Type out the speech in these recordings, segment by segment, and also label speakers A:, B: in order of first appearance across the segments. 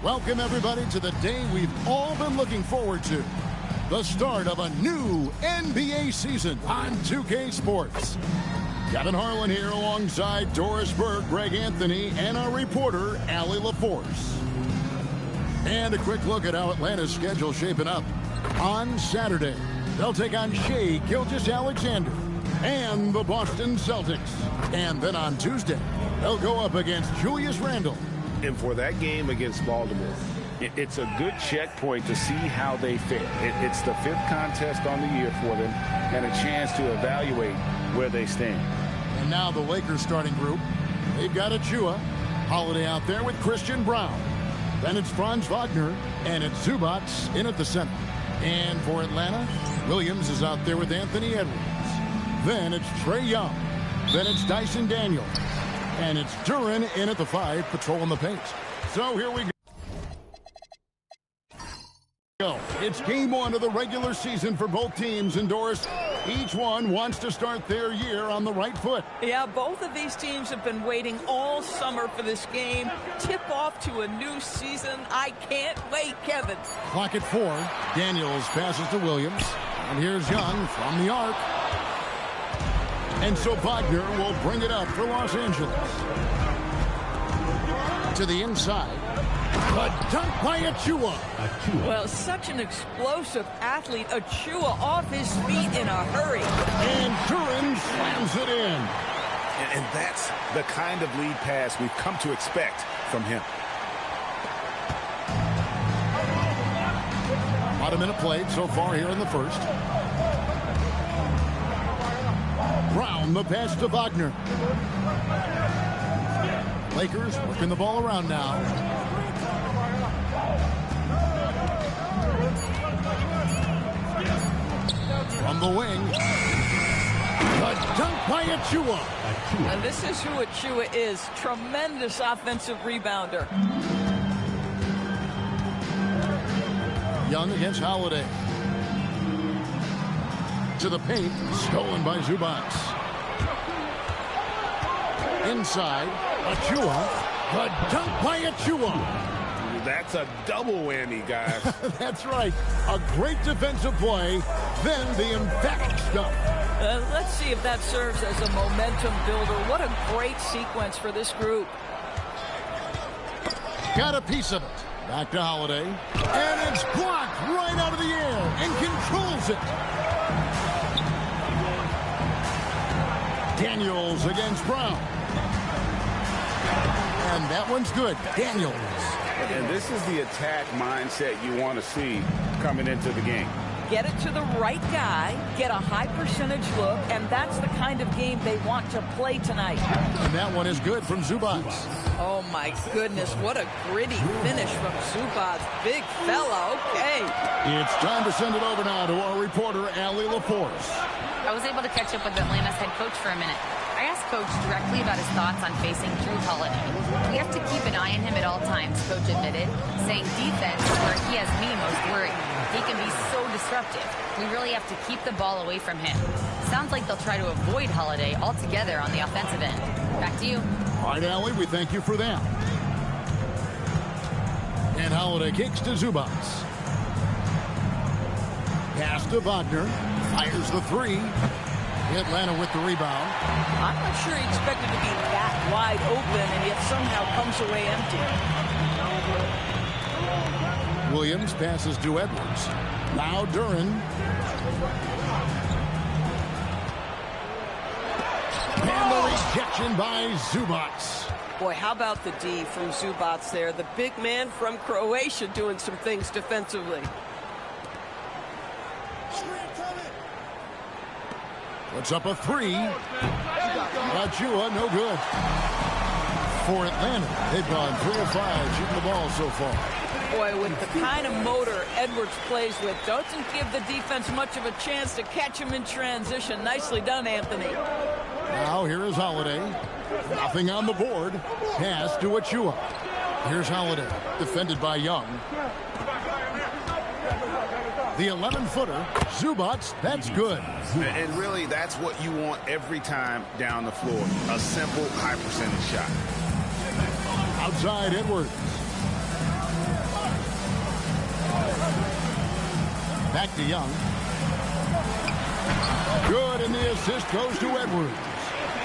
A: Welcome, everybody, to the day we've all been looking forward to. The start of a new NBA season on 2K Sports. Kevin Harlan here alongside Doris Burke, Greg Anthony, and our reporter, Allie LaForce. And a quick look at how Atlanta's schedule shaping up. On Saturday, they'll take on Shai Gilgeous-Alexander and the Boston Celtics. And then on Tuesday, they'll go up against Julius Randle.
B: And for that game against Baltimore, it's a good checkpoint to see how they fare. It's the 5th contest on the year for them and a chance to evaluate where they stand.
A: And now the Lakers starting group. They've got Achua, Holiday out there with Christian Brown. Then it's Franz Wagner, and it's Zubats in at the center. And for Atlanta, Williams is out there with Anthony Edwards. Then it's Trae Young. Then it's Dyson Daniels. And it's Duren in at the 5, patrolling the paint. So here we go. It's game 1 of the regular season for both teams, and Doris, each one wants to start their year on the right foot.
C: Yeah, both of these teams have been waiting all summer for this game. Tip off to a new season. I can't wait, Kevin.
A: Clock at 4. Daniels passes to Williams. And here's Young from the arc. And so Wagner will bring it up for Los Angeles. To the inside. A dunk by Achua.
C: Well, such an explosive athlete. Achua off his feet in a hurry.
A: And Duren slams it in.
B: And that's the kind of lead pass we've come to expect from him.
A: About a minute played so far here in the first. Brown, the pass to Wagner. Lakers working the ball around now. From the wing. A dunk by Achua.
C: And this is who Achua is. Tremendous offensive rebounder.
A: Young against Holiday. To the paint, stolen by Zubats. Inside, Achua. A dunk by Achua.
B: That's a double whammy, guys.
A: That's right. A great defensive play, then the emphatic stuff.
C: Let's see if that serves as a momentum builder. What a great sequence for this group.
A: Got a piece of it. Back to Holiday. And it's blocked right out of the air and controls it. Daniels against Brown. And that one's good. Daniels.
B: And this is the attack mindset you want to see coming into the game.
C: Get it to the right guy, get a high percentage look, and that's the kind of game they want to play tonight.
A: And that one is good from Zubats.
C: Oh my goodness, what a gritty finish from Zubats. Big fella, okay.
A: It's time to send it over now to our reporter, Allie LaForce.
D: I was able to catch up with Atlanta's head coach for a minute. I asked Coach directly about his thoughts on facing Drew Holiday. We have to keep an eye on him at all times, Coach admitted, saying defense is where he has me most worried. He can be so disruptive. We really have to keep the ball away from him. Sounds like they'll try to avoid Holiday altogether on the offensive end. Back to you.
A: All right, Allie, we thank you for that. And Holiday kicks to Zubats. Pass to Wagner. Fires the 3. Atlanta with the rebound.
C: I'm not sure he expected to be that wide open, and yet somehow comes away empty.
A: Williams passes to Edwards. Now Duren. And the rejection by Zubats.
C: Boy, how about the D from Zubats there? The big man from Croatia doing some things defensively.
A: Puts up a 3. Achua, no good. For Atlanta, they've gone 3 of 5 shooting the ball so far.
C: Boy, with the kind of motor Edwards plays with, doesn't give the defense much of a chance to catch him in transition. Nicely done, Anthony.
A: Now here is Holiday. Nothing on the board. Pass to Achua. Here's Holiday, defended by Young. The 11-footer, Zubats, that's good.
B: And really, that's what you want every time down the floor. A simple, high-percentage shot.
A: Outside Edwards. Back to Young. Good, and the assist goes to Edwards.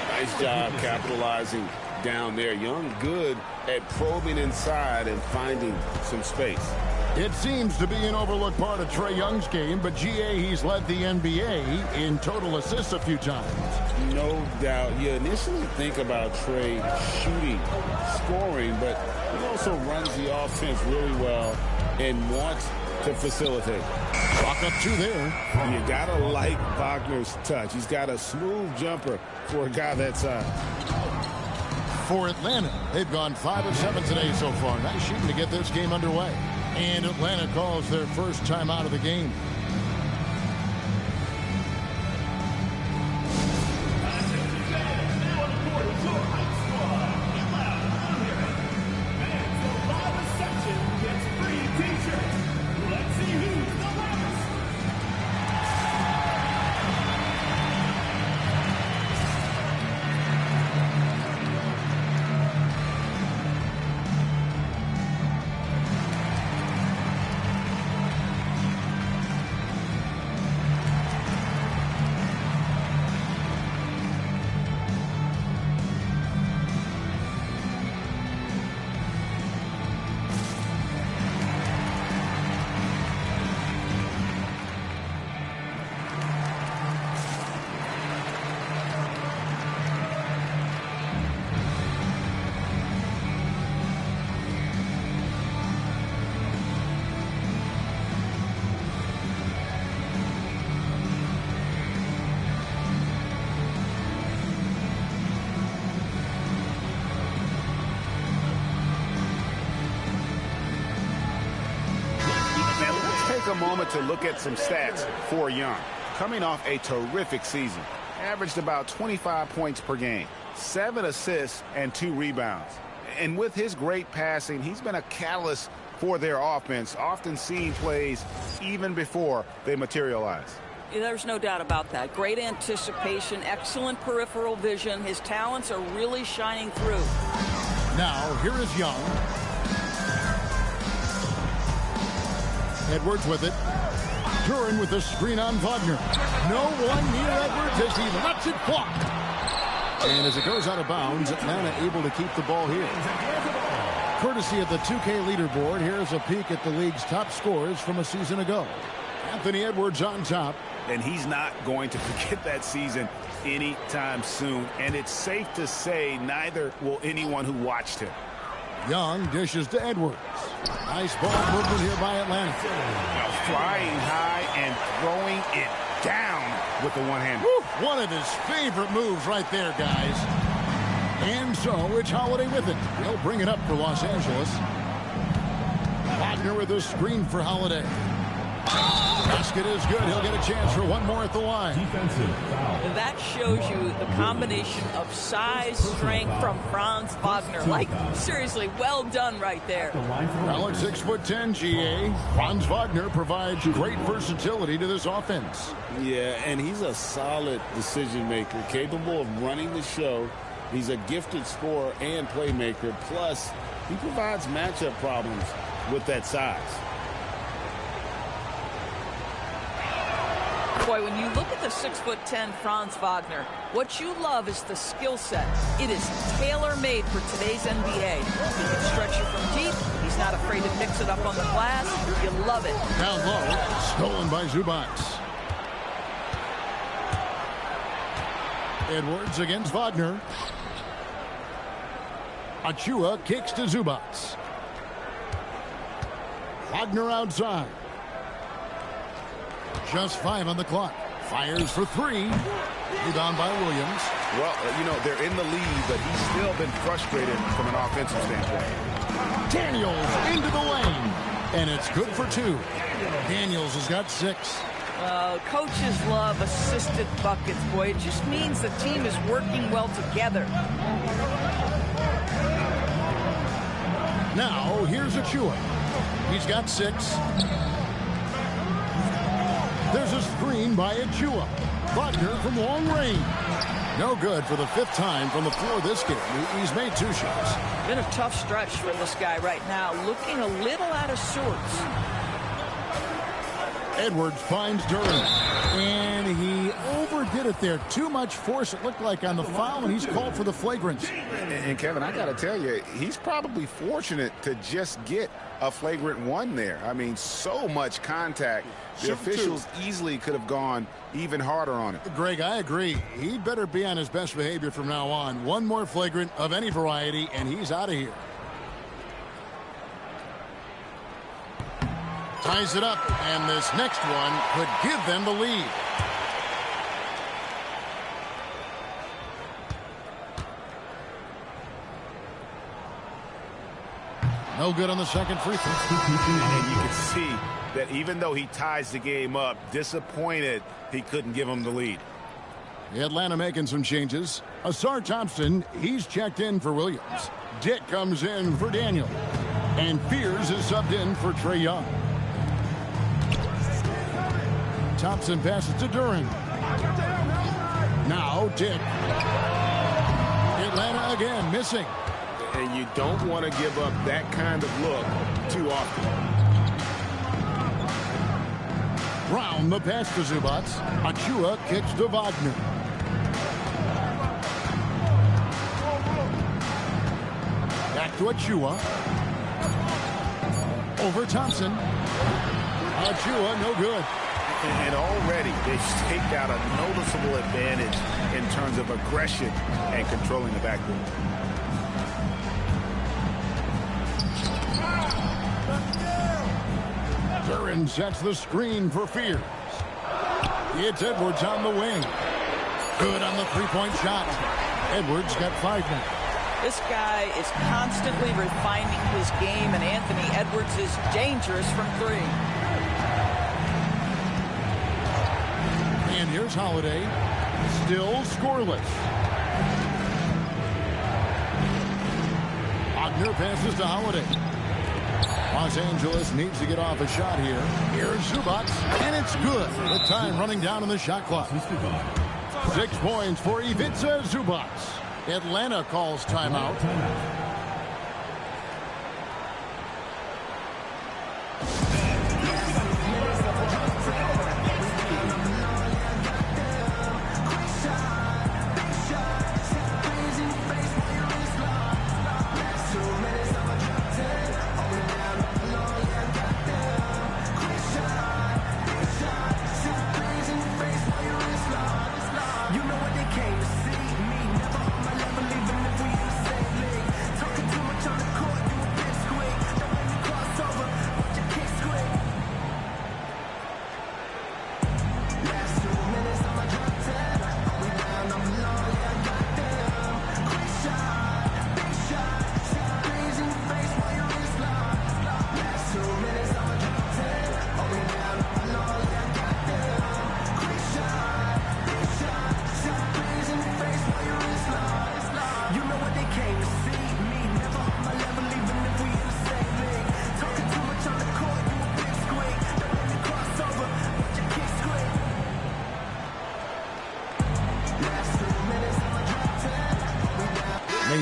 B: Nice job capitalizing down there. Young good at probing inside and finding some space.
A: It seems to be an overlooked part of Trae Young's game, but GA, he's led the NBA in total assists a few times.
B: No doubt. You initially think about Trae shooting, scoring, but he also runs the offense really well and wants to facilitate.
A: Walk up two there.
B: You got to like Wagner's touch. He's got a smooth jumper for a guy that size.
A: For Atlanta, they've gone 5 of 7 today so far. Nice shooting to get this game underway. And Atlanta calls their first time out of the game.
B: A moment to look at some stats for Young. Coming off a terrific season, averaged about 25 points per game, 7 assists and 2 rebounds. And with his great passing, he's been a catalyst for their offense, often seeing plays even before they materialize.
C: There's no doubt about that. Great anticipation, excellent peripheral vision. His talents are really shining through.
A: Now, here is Young. Edwards with it. Duran with the screen on Wagner. No one near Edwards as he lets it fly. And as it goes out of bounds, Atlanta able to keep the ball here. Courtesy of the 2K leaderboard, here's a peek at the league's top scorers from a season ago. Anthony Edwards on top.
B: And he's not going to forget that season anytime soon. And it's safe to say neither will anyone who watched him.
A: Young dishes to Edwards. Nice ball movement here by Atlanta.
B: Flying high and throwing it down with the one-hand.
A: One of his favorite moves right there, guys. And so it's Holiday with it. He'll bring it up for Los Angeles. Wagner with a screen for Holiday. Basket is good. He'll get a chance for one more at the line.
C: That shows you the combination of size, strength from Franz Wagner. Like, seriously, well done right there.
A: Well, at 6'10", GA, Franz Wagner provides great versatility to this offense.
B: Yeah, and he's a solid decision maker, capable of running the show. He's a gifted scorer and playmaker. Plus, he provides matchup problems with that size.
C: Boy, when you look at the 6'10" Franz Wagner, what you love is the skill set. It is tailor-made for today's NBA. He can stretch you from deep. He's not afraid to mix it up on the glass. You love it.
A: Down low, stolen by Zubac. Edwards against Wagner. Achua kicks to Zubac. Wagner outside. Just 5 on the clock. Fires for 3. Rebound by Williams.
B: Well, you know, they're in the lead, but he's still been frustrated from an offensive standpoint.
A: Daniels into the lane. And it's good for 2. Daniels has got 6.
C: Coaches love assisted buckets, boy. It just means the team is working well together.
A: Now, here's Achua. He's got 6. There's a screen by Achua. Wagner from long range. No good for the 5th time from the floor this game. He's made 2 shots.
C: Been a tough stretch for this guy right now. Looking a little out of sorts.
A: Edwards finds Durham. And he overdid it there. Too much force, it looked like, on the foul, and he's called for the flagrant.
B: And Kevin, I got to tell you, he's probably fortunate to just get a flagrant one there. I mean, so much contact. The officials easily could have gone even harder on it.
A: Greg, I agree. He'd better be on his best behavior from now on. One more flagrant of any variety, and he's out of here. Ties it up, and this next one could give them the lead. No good on the second free throw.
B: And you can see that even though he ties the game up, disappointed he couldn't give him the lead.
A: Atlanta making some changes. Asar Thompson, he's checked in for Williams. Dick comes in for Daniel. And Fears is subbed in for Trae Young. Thompson passes to Duran. Now Dick. Atlanta again missing.
B: And you don't want to give up that kind of look too often.
A: Brown the pass to Zubac. Achua kicks to Wagner. Back to Achua. Over Thompson. Achua no good.
B: And already they've staked out a noticeable advantage in terms of aggression and controlling the backcourt.
A: Duran sets the screen for Fears. It's Edwards on the wing. Good on the three-point shot. Edwards got 5 now.
C: This guy is constantly refining his game, and Anthony Edwards is dangerous from 3.
A: And here's Holiday. Still scoreless. Wagner passes to Holiday. Los Angeles needs to get off a shot here. Here's Zubac, and it's good. With time running down on the shot clock. 6 points for Ivica Zubac. Atlanta calls timeout.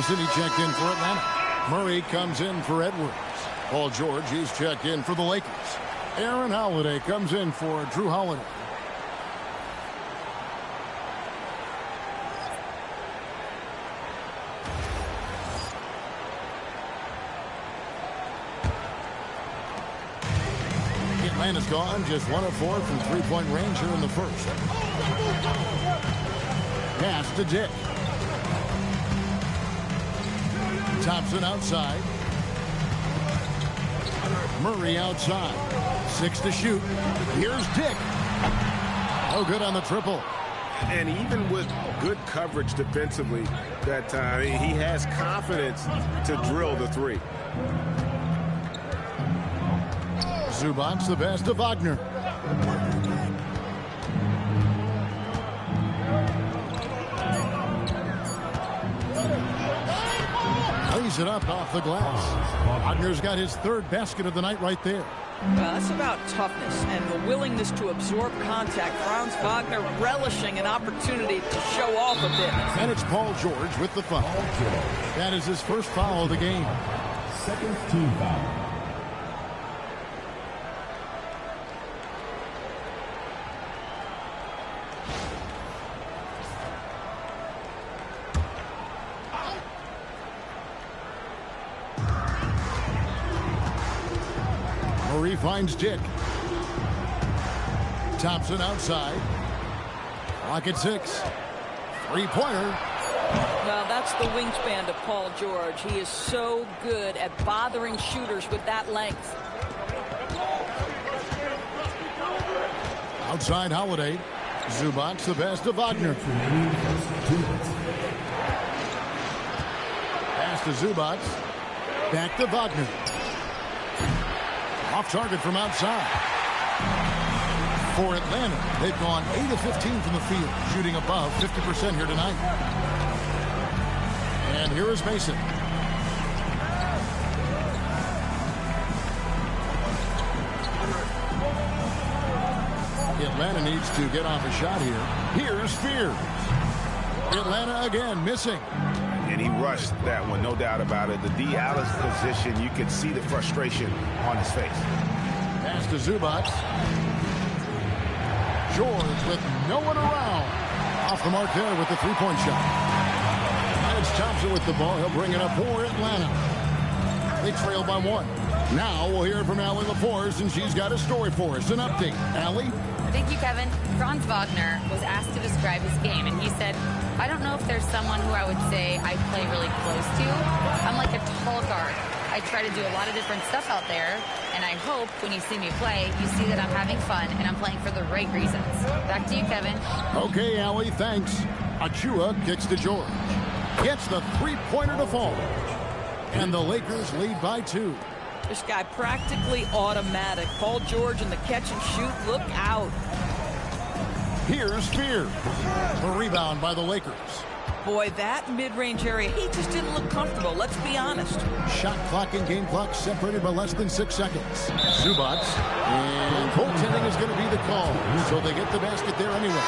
A: He checked in for Atlanta. Murray comes in for Edwards. Paul George, he's checked in for the Lakers. Aaron Holiday comes in for Drew Holiday. Atlanta's gone just 1 of 4 from three-point range here in the first. Pass to Dick. Thompson outside. Murray outside. 6 to shoot. Here's Dick. No good on the triple.
B: And even with good coverage defensively that time, he has confidence to drill the 3.
A: Zubac the pass to Wagner. Lays it up off the glass. Wagner's got his 3rd basket of the night right there.
C: That's about toughness and the willingness to absorb contact. Franz Wagner relishing an opportunity to show off a bit.
A: And it's Paul George with the foul. That is his first foul of the game.
E: Second team foul.
A: finds Dick. Thompson outside. Clock at 6. Three-pointer.
C: Well, that's the wingspan of Paul George. He is so good at bothering shooters with that length.
A: Outside Holiday. Zubac the pass to Wagner. Pass to Zubac. Back to Wagner. Off target from outside. For Atlanta, they've gone 8 of 15 from the field, shooting above 50% here tonight. And here is Mason. Atlanta needs to get off a shot here. Here's Spears. Atlanta again missing.
B: And he rushed that one, no doubt about it. The D. Alice position, you could see the frustration on his face.
A: Pass to Zubac. George with no one around. Off the mark there with the three-point shot. And it's Thompson with the ball. He'll bring it up for Atlanta. They trail by 1. Now we'll hear from Allie LaForce, and she's got a story for us. An update. Allie?
D: Thank you, Kevin. Franz Wagner was asked to describe his game, and he said, I don't know if there's someone who I would say I play really close to. I'm like a tall guard. I try to do a lot of different stuff out there, and I hope when you see me play, you see that I'm having fun and I'm playing for the right reasons. Back to you, Kevin.
A: Okay, Allie, thanks. Achua kicks to George. Gets the three-pointer to fall. And the Lakers lead by 2.
C: This guy practically automatic. Paul George in the catch and shoot. Look out.
A: Here's Spears. The rebound by the Lakers.
C: Boy, that mid-range area, he just didn't look comfortable. Let's be honest.
A: Shot clock and game clock separated by less than 6 seconds. Zubac. And goaltending is going to be the call. So they get the basket there anyway.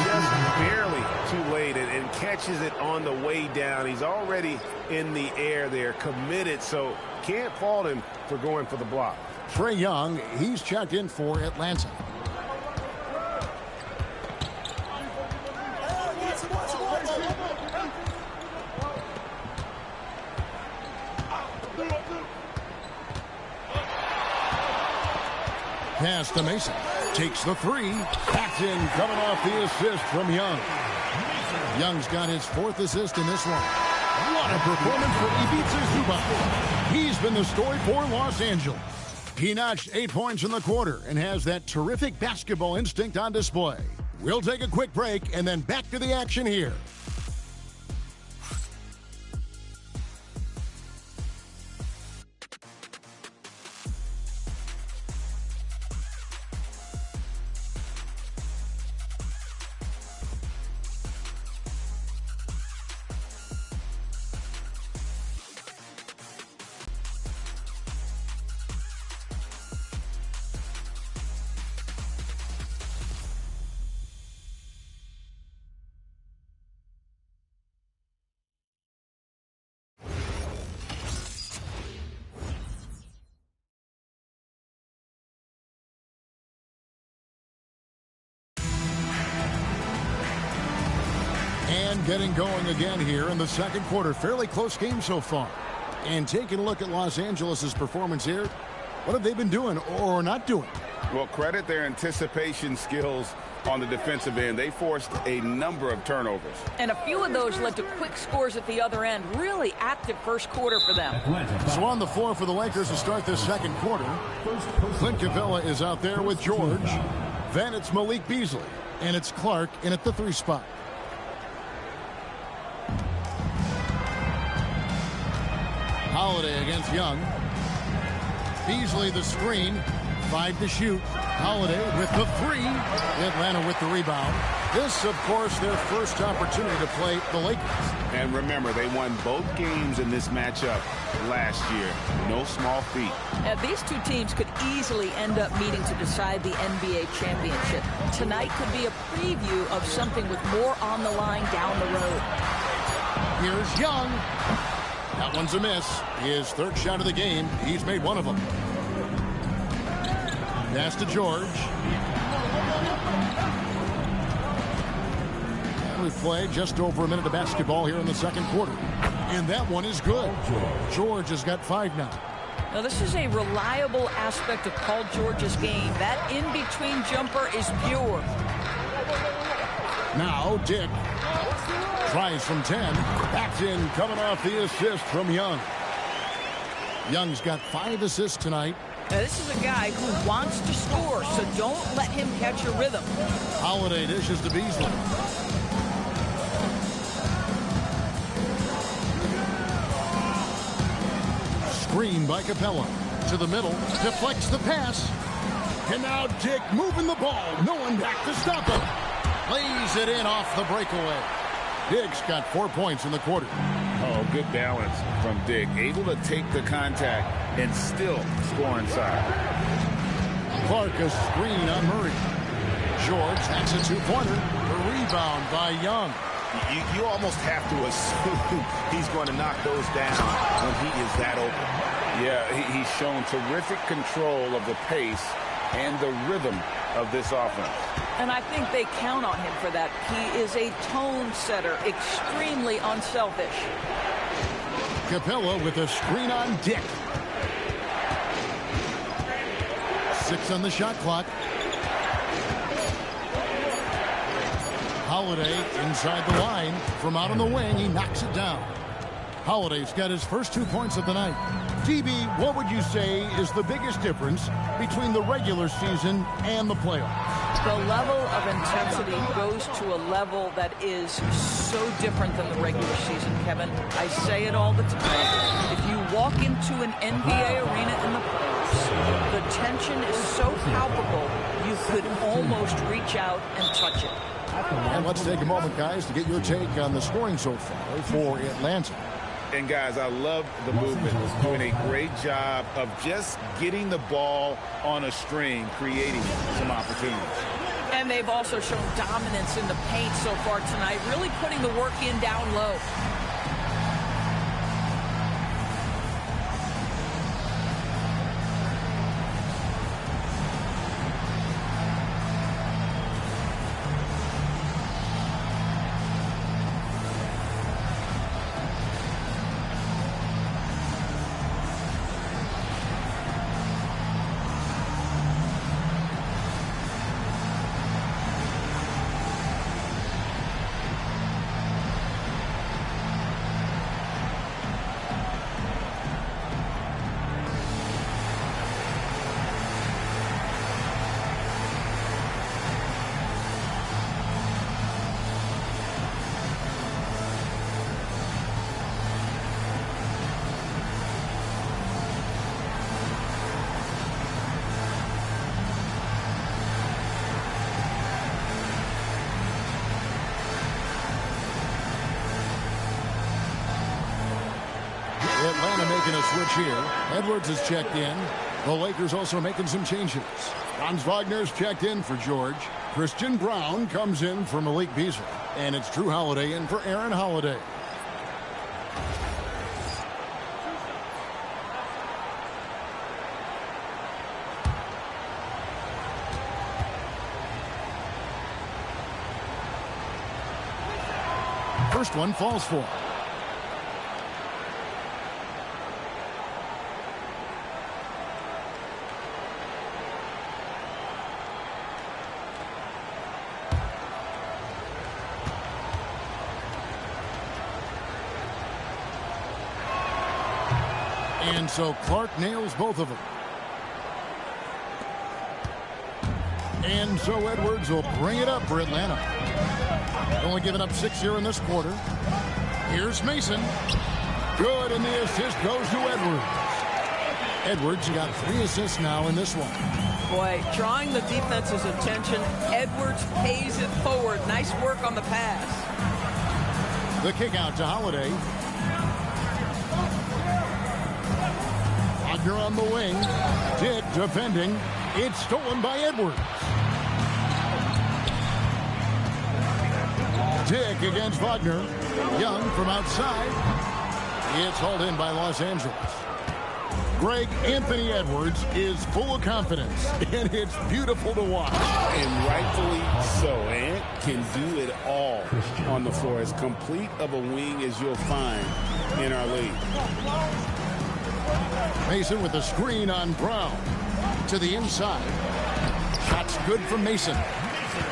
B: Just barely too late and catches it on the way down. He's already in the air there, committed, so can't fault him for going for the block.
A: Trae Young, he's checked in for Atlanta. Pass to Mason. Takes the 3. Backed in, coming off the assist from Young. Young's got his 4th assist in this one. What a performance for Ivica Zubac. He's been the story for Los Angeles. He notched 8 points in the quarter and has that terrific basketball instinct on display. We'll take a quick break and then back to the action here. And getting going again here in the second quarter. Fairly close game so far. And taking a look at Los Angeles' performance here, what have they been doing or not doing?
B: Well, credit their anticipation skills on the defensive end. They forced a number of turnovers.
C: And a few of those led to quick scores at the other end. Really active first quarter for them.
A: So on the floor for the Lakers to start this second quarter, Clint Capella is out there with George. Then it's Malik Beasley. And it's Clark in at the 3 spot. Holiday against Young. Beasley the screen. 5 to shoot. Holiday with the 3. Atlanta with the rebound. This, of course, their first opportunity to play the Lakers.
B: And remember, they won both games in this matchup last year. No small feat.
C: These two teams could easily end up meeting to decide the NBA championship. Tonight could be a preview of something with more on the line down the road.
A: Here's Young. That one's a miss. His 3rd shot of the game. He's made one of them. Pass to George. And we've played just over a minute of basketball here in the second quarter. And that one is good. George has got 5 now.
C: Now, this is a reliable aspect of Paul George's game. That in-between jumper is pure.
A: Now, Dick tries from 10. Backs in, coming off the assist from Young. Young's got 5 assists tonight.
C: Now, this is a guy who wants to score, so don't let him catch a rhythm.
A: Holiday dishes to Beasley. Screen by Capella. To the middle. Deflects the pass. And now Dick moving the ball. No one back to stop him. Lays it in off the breakaway. Dick's got 4 points in the quarter.
B: Oh, good balance from Dick. Able to take the contact and still score inside.
A: Clark a screen on Murray. George, that's a 2-pointer. The rebound by Young.
B: You almost have to assume he's going to knock those down when he is that open. Yeah, he's shown terrific control of the pace and the rhythm of this offense.
C: And I think they count on him for that. He is a tone setter, extremely unselfish.
A: Capella with a screen on Dick. 6 on the shot clock. Holiday inside the line. From out on the wing, he knocks it down. Holiday's got his first 2 points of the night. DB, what would you say is the biggest difference between the regular season and the playoffs?
C: The level of intensity goes to a level that is so different than the regular season, Kevin. I say it all the time. If you walk into an NBA arena in the playoffs, the tension is so palpable, you could almost reach out and touch it.
A: And let's take a moment, guys, to get your take on the scoring so far for Atlanta.
B: And, guys, I love the movement. Doing a great job of just getting the ball on a string, creating some opportunities.
C: And they've also shown dominance in the paint so far tonight, really putting the work in down low.
A: Atlanta making a switch here. Edwards has checked in. The Lakers also making some changes. Franz Wagner's checked in for George. Christian Brown comes in for Malik Beasley. And it's Drew Holiday in for Aaron Holiday. First one falls for. And so Clark nails both of them. And so Edwards will bring it up for Atlanta. Only giving up 6 here in this quarter. Here's Mason. Good, and the assist goes to Edwards. Edwards got 3 assists now in this one.
C: Boy, drawing the defense's attention. Edwards pays it forward. Nice work on the pass.
A: The kick out to Holiday. Wagner on the wing. Dick defending. It's stolen by Edwards. Dick against Wagner. Young from outside. It's hauled in by Los Angeles. Greg, Anthony Edwards is full of confidence, and it's beautiful to watch.
B: And rightfully so. Ant can do it all on the floor. As complete of a wing as you'll find in our league.
A: Mason with the screen on Brown. To the inside. Shot's good from Mason.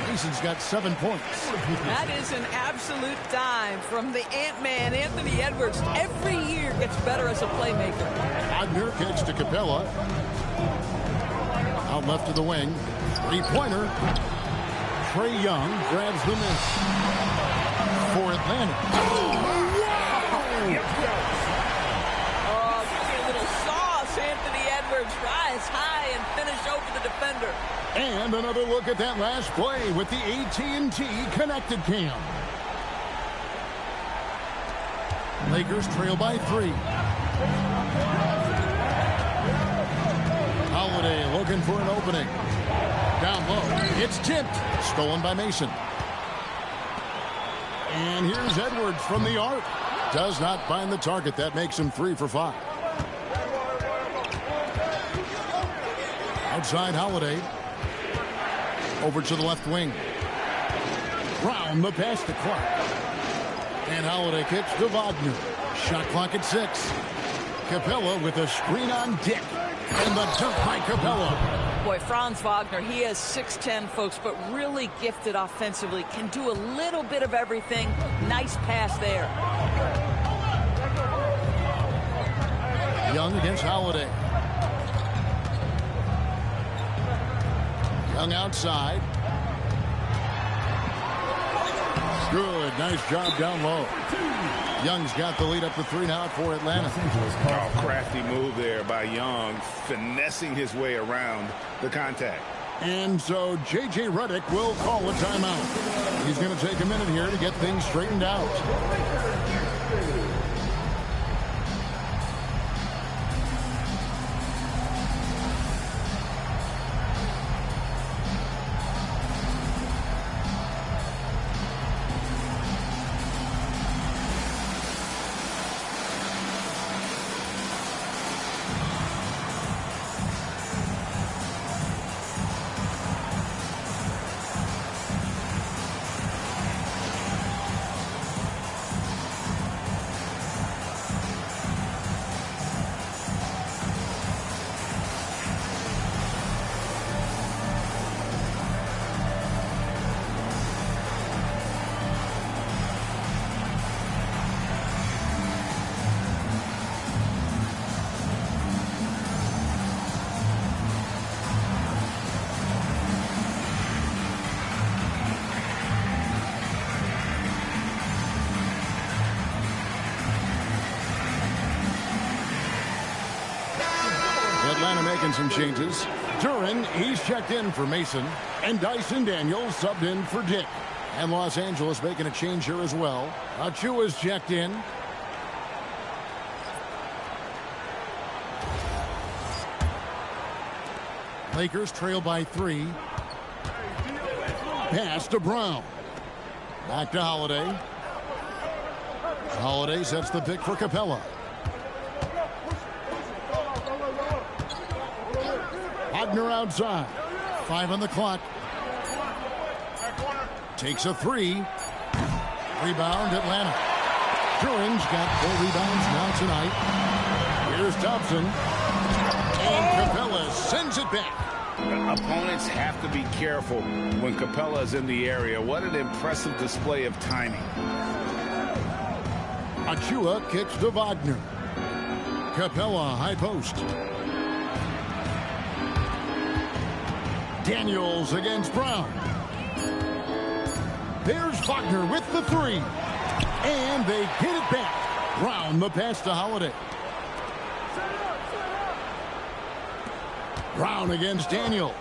A: Mason's got 7 points.
C: That is an absolute dime from the Ant-Man, Anthony Edwards. Every year gets better as a playmaker.
A: Wagner kicks to Capella. Out left to the wing. Three-pointer. Trae Young grabs the miss. For Atlanta.
C: Oh, give me a little sauce. Anthony Edwards rise high and finish over the defender.
A: And another look at that last play with the AT&T Connected Cam. Lakers trail by 3. Holiday looking for an opening. Down low. It's tipped. Stolen by Mason. And here's Edwards from the arc. Does not find the target. That makes him 3 for 5. Outside Holiday. Over to the left wing. Brown the pass to Clark. And Holiday kicks to Wagner. Shot clock at 6. Capella with a screen on Dick. And the dunk by Capella.
C: Boy, Franz Wagner, he is 6'10", folks, but really gifted offensively. Can do a little bit of everything. Nice pass there.
A: Young against Holiday. Young outside. Good. Nice job down low. Young's got the lead up to 3 now for Atlanta.
B: Oh, crafty move there by Young, finessing his way around the contact.
A: And so J.J. Redick will call a timeout. He's going to take a minute here to get things straightened out. Atlanta making some changes. Duran, he's checked in for Mason. And Dyson Daniels subbed in for Dick. And Los Angeles making a change here as well. Achua's checked in. Lakers trail by 3. Pass to Brown. Back to Holiday. Holiday sets the pick for Capella. Wagner outside. 5 on the clock. Takes a 3. Rebound Atlanta. Duran's got 4 rebounds now tonight. Here's Thompson. And Capella sends it back.
B: Opponents have to be careful when Capella is in the area. What an impressive display of timing.
A: Achua kicks to Wagner. Capella high post. Daniels against Brown. There's Wagner with the 3. And they get it back. Brown the pass to Holiday. Brown against Daniels.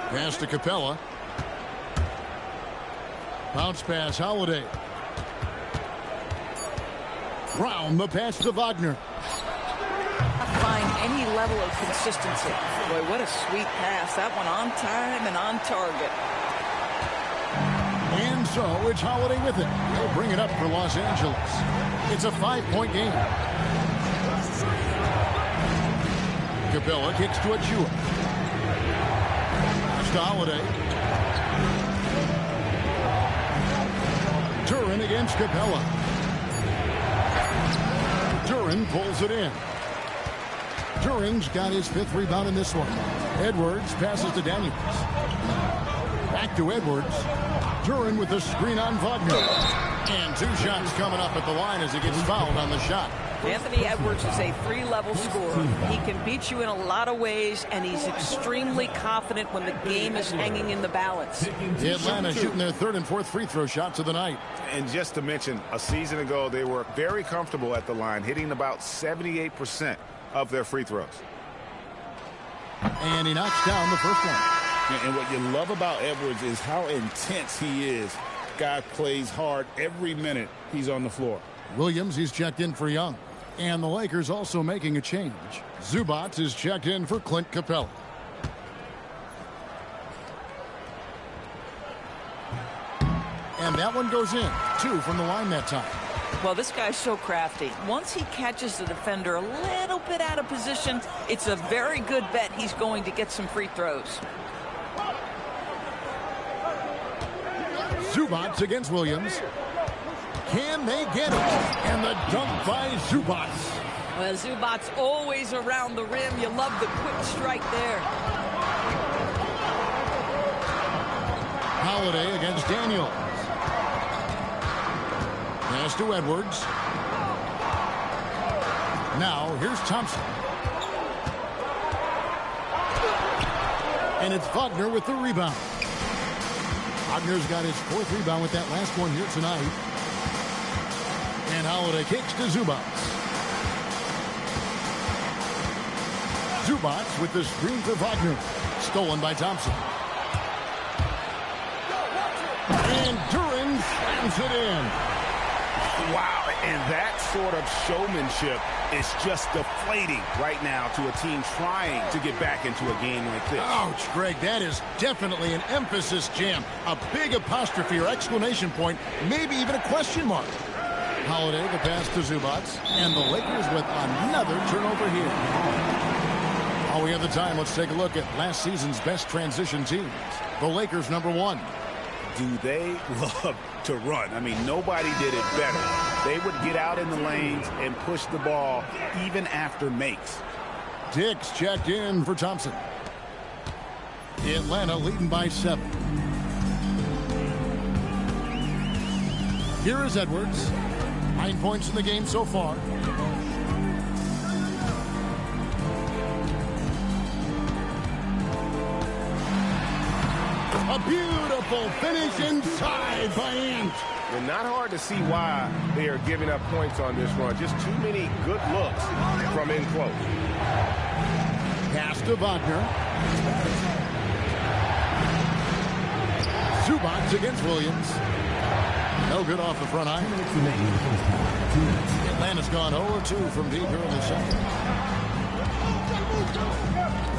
A: Pass to Capella. Bounce pass Holiday. Brown the pass to Wagner.
C: Find any level of consistency. Boy, what a sweet pass. That one on time and on target.
A: And so it's Holiday with it. They'll bring it up for Los Angeles. It's a 5-point game. Capella kicks to Achua. Pass to Holiday. Duran against Capella. Duran pulls it in. Duran's got his 5th rebound in this one. Edwards passes to Daniels. Back to Edwards. Duran with the screen on Wagner. And 2 shots coming up at the line as he gets fouled on the shot.
C: Anthony Edwards is a 3-level scorer. He can beat you in a lot of ways, and he's extremely confident when the game is hanging in the balance.
A: Atlanta shooting their 3rd and 4th free throw shots of the night.
B: And just to mention, a season ago, they were very comfortable at the line, hitting about 78% of their free throws.
A: And he knocks down the first one.
E: And what you love about Edwards is how intense he is. Guy plays hard every minute he's on the floor.
A: Williams, he's checked in for Young. And the Lakers also making a change. Zubac is checked in for Clint Capella. And that one goes in. 2 from the line that time.
C: Well, this guy's so crafty. Once he catches the defender a little bit out of position, it's a very good bet he's going to get some free throws.
A: Zubac against Williams. Can they get it? And the dunk by Zubac.
C: Well, Zubac's always around the rim. You love the quick strike there.
A: Holiday against Daniels. Pass to Edwards. Now, here's Thompson. And it's Wagner with the rebound. Wagner's got his 4th rebound with that last one here tonight. And Holiday kicks to Zubac. Zubac with the screen for Wagner. Stolen by Thompson. And Duran slams it in.
B: Wow, and that sort of showmanship is just deflating right now to a team trying to get back into a game like this.
A: Ouch, Greg, that is definitely an emphasis jam. A big apostrophe or exclamation point, maybe even a question mark. Holiday, the pass to Zubac, and the Lakers with another turnover here. While we have the time, let's take a look at last season's best transition teams. The Lakers, number 1.
B: Do they love to run? I mean, nobody did it better. They would get out in the lanes and push the ball even after makes.
A: Dix checked in for Thompson. Atlanta leading by 7. Here is Edwards. 9 points in the game so far. A beautiful finish inside by Ant.
F: And not hard to see why they are giving up points on this run. Just too many good looks from in close.
A: Pass to Wagner. Zubac against Williams. No good off the front iron. Atlanta's gone 0-2 from deep here in the second.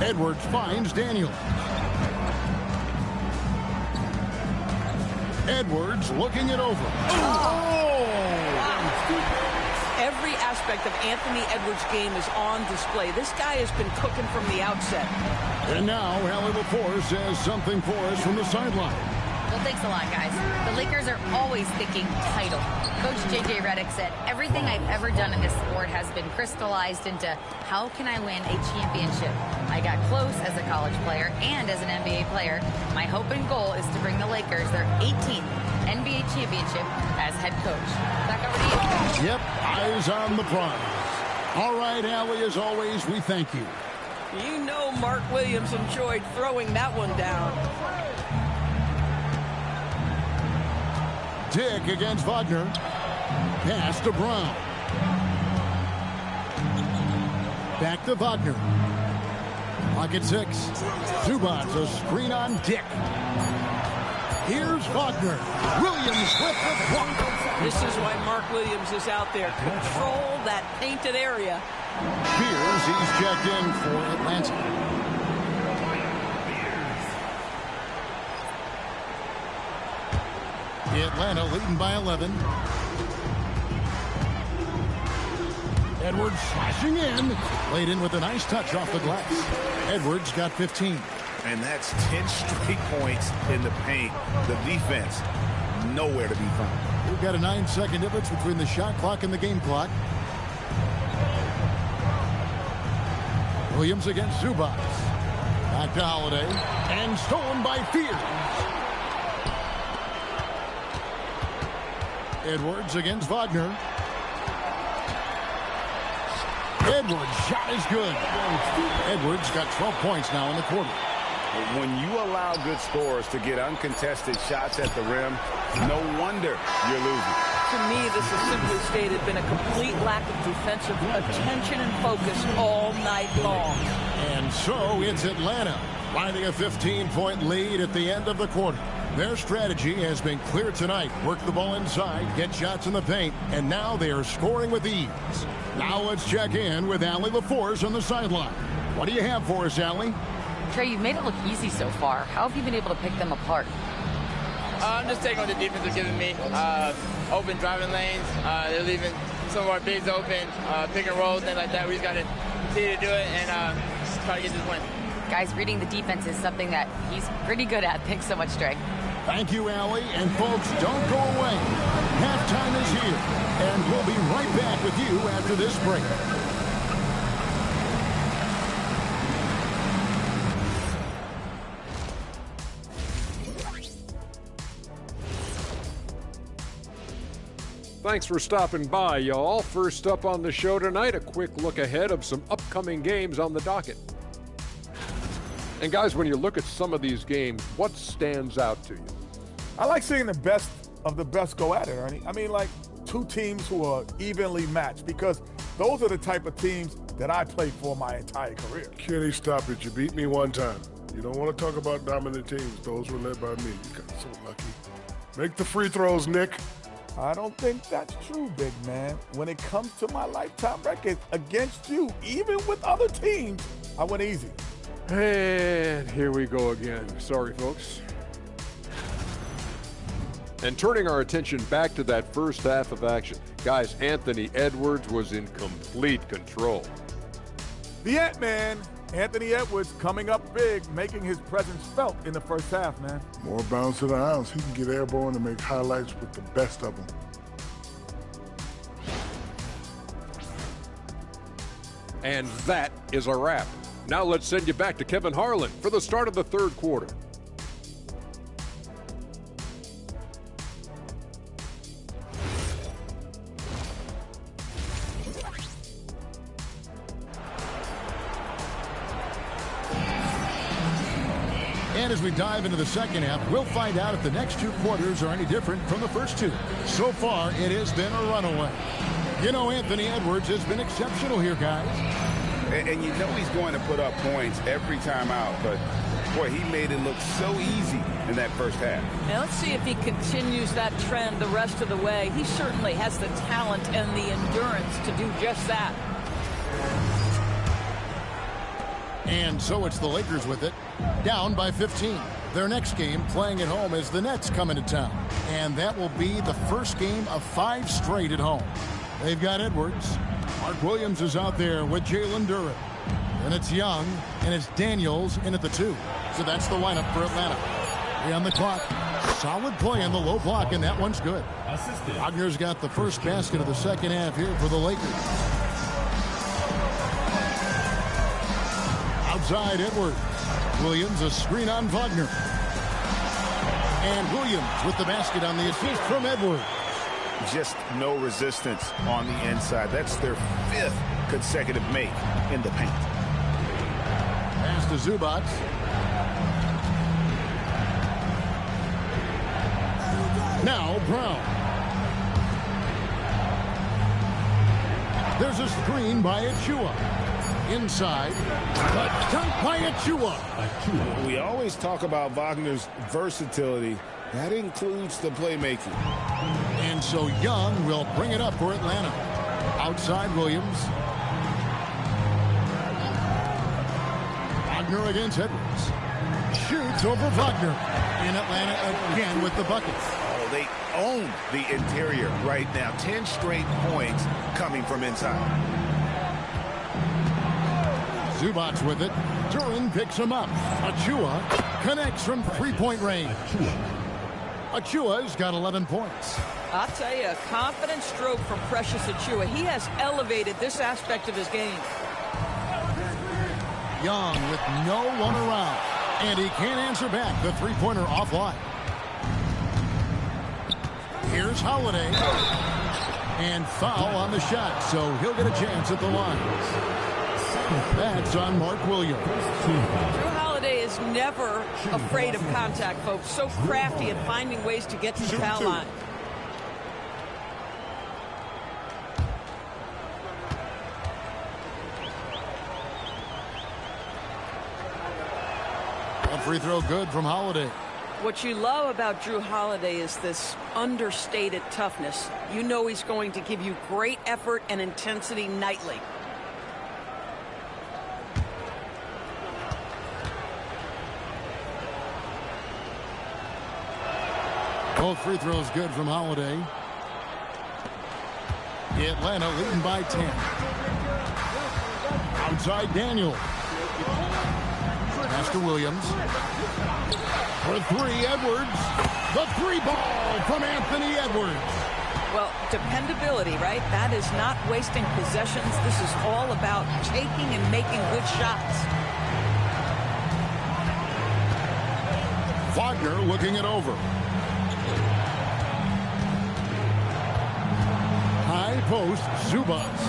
A: Edwards finds Daniel. Edwards looking it over.
C: Oh! Every aspect of Anthony Edwards' game is on display. This guy has been cooking from the outset.
A: And now, Hallie LaForce has something for us from the sideline.
D: Well, thanks a lot, guys. The Lakers are always thinking title. Coach J.J. Redick said, everything I've ever done in this sport has been crystallized into how can I win a championship. I got close as a college player and as an NBA player. My hope and goal is to bring the Lakers their 18th NBA championship as head coach. Back over to you.
A: Yep, eyes on the prize. All right, Hallie, as always, we thank you.
C: You know Mark Williams enjoyed throwing that one down.
A: Dick against Wagner. Pass to Brown. Back to Wagner. Pocket 6. Zubac, a screen on Dick. Here's Wagner. Williams with the block.
C: This is why Mark Williams is out there. Control that painted area.
A: Beers, he's checked in for Atlanta. Atlanta leading by 11. Edwards slashing in. Laid in with a nice touch off the glass. Edwards got 15.
B: And that's 10 straight points in the paint. The defense, nowhere to be found.
A: We've got a 9-second difference between the shot clock and the game clock. Williams against Zubac. Back to Holiday. And stolen by Fears. Edwards against Wagner. Edwards' shot is good. Edwards got 12 points now in the quarter.
B: When you allow good scorers to get uncontested shots at the rim, no wonder you're losing.
C: To me, this has simply stated been a complete lack of defensive attention and focus all night long.
A: And so it's Atlanta finding a 15-point lead at the end of the quarter. Their strategy has been clear tonight. Work the ball inside, get shots in the paint, and now they are scoring with ease. Now let's check in with Allie LaForce on the sideline. What do you have for us, Allie?
D: Trey, you've made it look easy so far. How have you been able to pick them apart?
G: I'm just taking what the defense is giving me. Open driving lanes. They're leaving some of our bigs open, pick and roll, things like that. We just got to continue to do it and try to get this win.
D: Guys, reading the defense is something that he's pretty good at. Thanks so much, Trey.
A: Thank you, Allie. And folks, don't go away. Halftime is here, and we'll be right back with you after this break.
H: Thanks for stopping by, y'all. First up on the show tonight, a quick look ahead of some upcoming games on the docket. And guys, when you look at some of these games, what stands out to you?
I: I like seeing the best of the best go at it, Ernie. I mean, like two teams who are evenly matched, because those are the type of teams that I played for my entire career.
J: Kenny, stop it. You beat me one time. You don't want to talk about dominant teams. Those were led by me. You got so lucky. Make the free throws, Nick.
I: I don't think that's true, big man. When it comes to my lifetime record against you, even with other teams, I went easy.
H: And here we go again. Sorry, folks. And turning our attention back to that first half of action. Guys, Anthony Edwards was in complete control.
I: The Ant-Man, Anthony Edwards, coming up big, making his presence felt in the first half, man.
J: More bounce to the house. He can get airborne and make highlights with the best of them.
H: And that is a wrap. Now let's send you back to Kevin Harlan for the start of the third quarter.
A: And as we dive into the second half, we'll find out if the next two quarters are any different from the first two. So far, it has been a runaway. You know, Anthony Edwards has been exceptional here, guys.
B: And you know he's going to put up points every time out, but boy, he made it look so easy in that first half.
C: Now let's see if he continues that trend the rest of the way. He certainly has the talent and the endurance to do just that.
A: And so it's the Lakers with it, down by 15. Their next game, playing at home, is the Nets coming to town. And that will be the first game of 5 straight at home. They've got Edwards. Mark Williams is out there with Jalen Duren. And it's Young, and it's Daniels in at the 2. So that's the lineup for Atlanta. 3 on the clock. Solid play on the low block, and that one's good. Wagner's got the first basket of the second half here for the Lakers. Outside Edwards. Williams a screen on Wagner. And Williams with the basket on the assist from Edwards.
B: Just no resistance on the inside. That's their 5th consecutive make in the paint.
A: Pass to Zubac. Now Brown. There's a screen by Achua. Inside, but dunked by Achua.
E: We always talk about Wagner's versatility. That includes the playmaking.
A: And so Young will bring it up for Atlanta. Outside Williams. Wagner against Edwards. Shoots over Wagner. In Atlanta again with the buckets.
B: Oh, they own the interior right now. 10 straight points coming from inside.
A: Zubac with it. Duren picks him up. Achua connects from three-point range. Achua's got 11 points.
C: I'll tell you, a confident stroke from Precious Achua. He has elevated this aspect of his game.
A: Young with no one around. And he can't answer back. The three-pointer offline. Here's Holiday. And foul on the shot, so he'll get a chance at the line. That's on Mark Williams.
C: Drew Holiday is never afraid of contact, folks. So crafty at finding ways to get to the foul line.
A: A free throw good from Holiday.
C: What you love about Drew Holiday is this understated toughness. You know he's going to give you great effort and intensity nightly.
A: Both free throws good from Holiday. Atlanta leading by 10. Outside Daniel. Pass to Williams. For three, Edwards. The three ball from Anthony Edwards.
C: Well, dependability, right? That is not wasting possessions. This is all about taking and making good shots.
A: Wagner looking it over. High post, Zubas.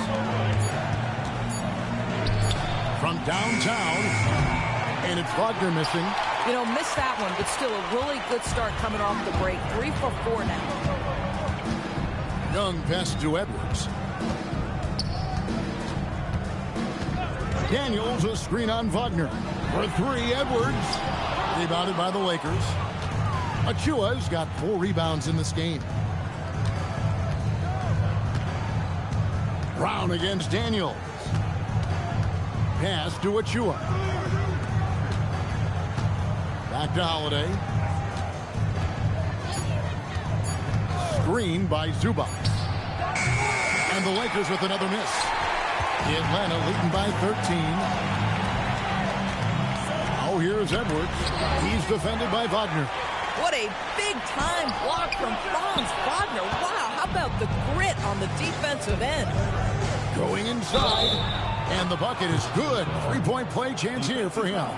A: From downtown, and it's Wagner missing.
C: You know, missed that one, but still a really good start coming off the break. 3 for 4 now.
A: Young pass to Edwards. Daniels a screen on Wagner. For three, Edwards. Rebounded by the Lakers. Achua's got 4 rebounds in this game. Brown against Daniels. Pass to Achua. Back to Holiday. Screen by Zubac. And the Lakers with another miss. Atlanta leading by 13. Oh, here's Edwards. He's defended by Wagner.
C: What a big-time block from Franz Wagner. Wow, how about the grit on the defensive end?
A: Going inside. And the bucket is good. Three-point play chance here for him.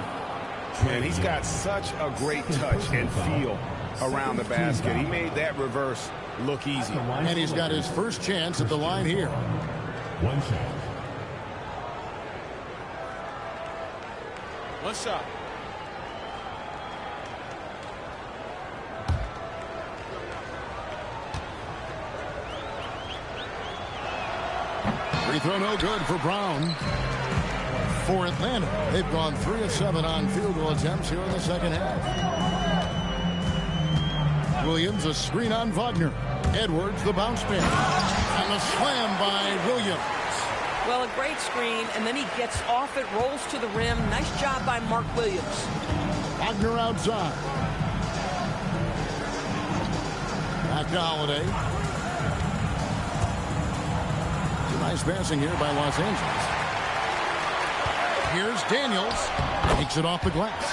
B: Man, he's got such a great touch and feel around the basket. He made that reverse look easy.
A: And he's got his first chance at the line here.
K: One shot.
G: One shot.
A: Free throw no good for Brown. For Atlanta, they've gone 3 of 7 on field goal attempts here in the second half. Williams a screen on Wagner. Edwards the bounce pass. And the slam by Williams.
C: Well, a great screen, and then he gets off it, rolls to the rim. Nice job by Mark Williams.
A: Wagner outside. Back to Holiday. Nice passing here by Los Angeles. Here's Daniels. Takes it off the glass.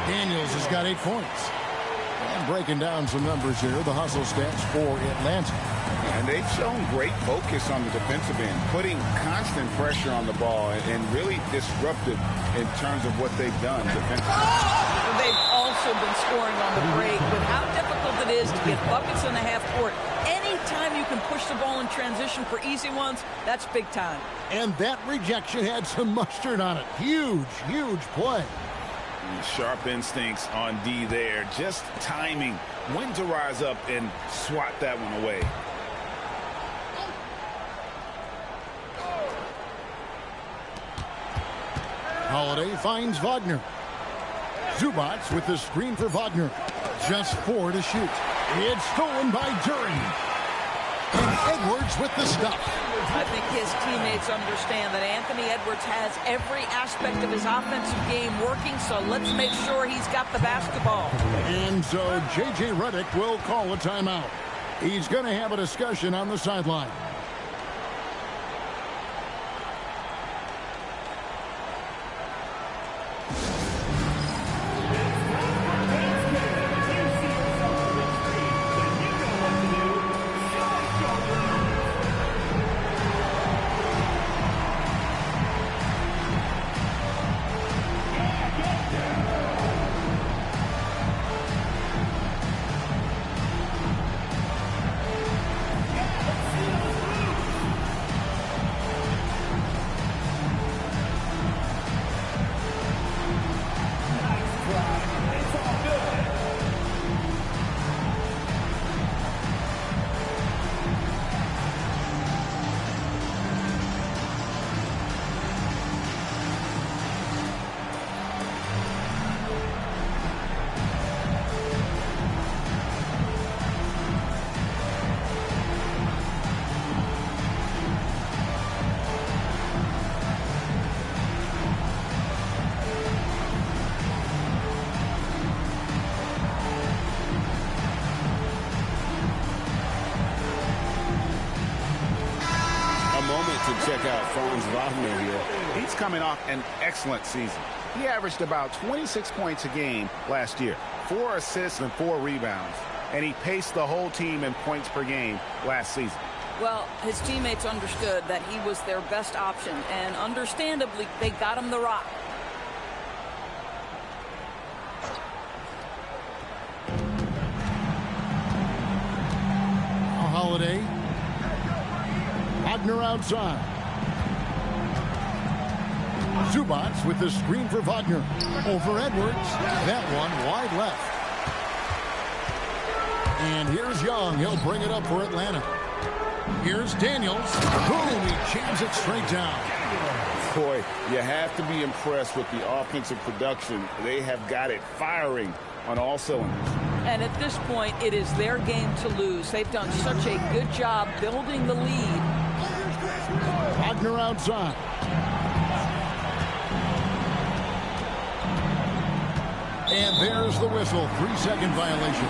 A: Daniels has got 8 points. And breaking down some numbers here, the hustle stats for Atlanta.
B: And they've shown great focus on the defensive end, putting constant pressure on the ball and really disruptive in terms of what they've done defensively.
C: They've also been scoring on the break with how difficult it is to get buckets in the half court. Anytime you can push the ball in transition for easy ones, that's big time.
A: And that rejection had some mustard on it. Huge, huge play.
B: Sharp instincts on D there. Just timing when to rise up and swat that one away.
A: Holiday finds Wagner. Zubac with the screen for Wagner. Just 4 to shoot. It's stolen by Duren. And Edwards with the stuff.
C: I think his teammates understand that Anthony Edwards has every aspect of his offensive game working, so let's make sure he's got the basketball.
A: And so J.J. Redick will call a timeout. He's going to have a discussion on the sideline.
E: check out Franz Wagner here.
B: He's coming off an excellent season. He averaged about 26 points a game last year, 4 assists and 4 rebounds, and he paced the whole team in points per game last season.
C: Well, his teammates understood that he was their best option, and understandably, they got him the rock.
A: Holiday. Wagner outside. Zubats with the screen for Wagner. Over Edwards. That one wide left. And here's Young. He'll bring it up for Atlanta. Here's Daniels. Boom, he jams it straight down.
E: Boy, you have to be impressed with the offensive production. They have got it firing on all cylinders.
C: And at this point, it is their game to lose. They've done such a good job building the lead.
A: Wagner outside. And there's the whistle. 3-second violation.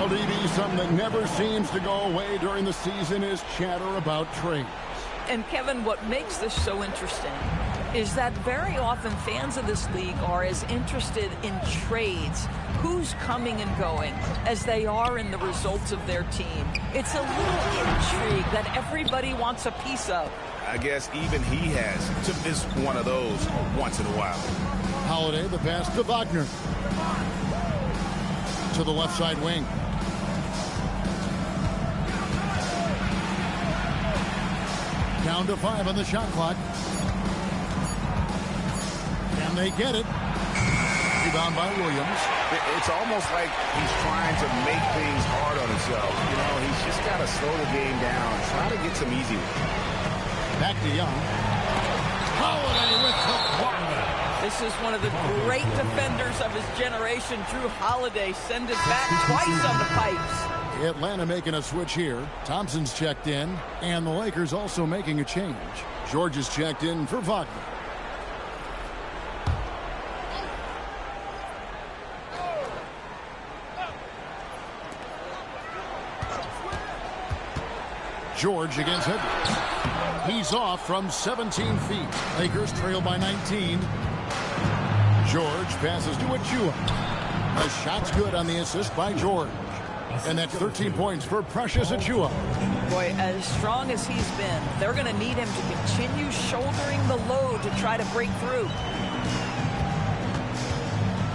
A: LDB, something that never seems to go away during the season is chatter about trades.
C: And Kevin, what makes this so interesting is that very often fans of this league are as interested in trades, who's coming and going, as they are in the results of their team. It's a little intrigue that everybody wants a piece of.
B: I guess even he has to miss one of those once in a while.
A: Holiday, the pass to Wagner. To the left side wing. Down to 5 on the shot clock. And they get it. Rebound by Williams.
B: It's almost like he's trying to make things hard on himself. You know, he's just got to slow the game down, try to get some easy ones.
A: Back to Young. Holiday with the block.
C: This is one of the great defenders of his generation. Drew Holiday send it back twice on the pipes.
A: Atlanta making a switch here. Thompson's checked in, and the Lakers also making a change. George is checked in for Wagner. George against Edwards. He's off from 17 feet. Lakers trail by 19. George passes to Achua. The shot's good on the assist by George. And that's 13 points for Precious Achua.
C: Boy, as strong as he's been, they're going to need him to continue shouldering the load to try to break through.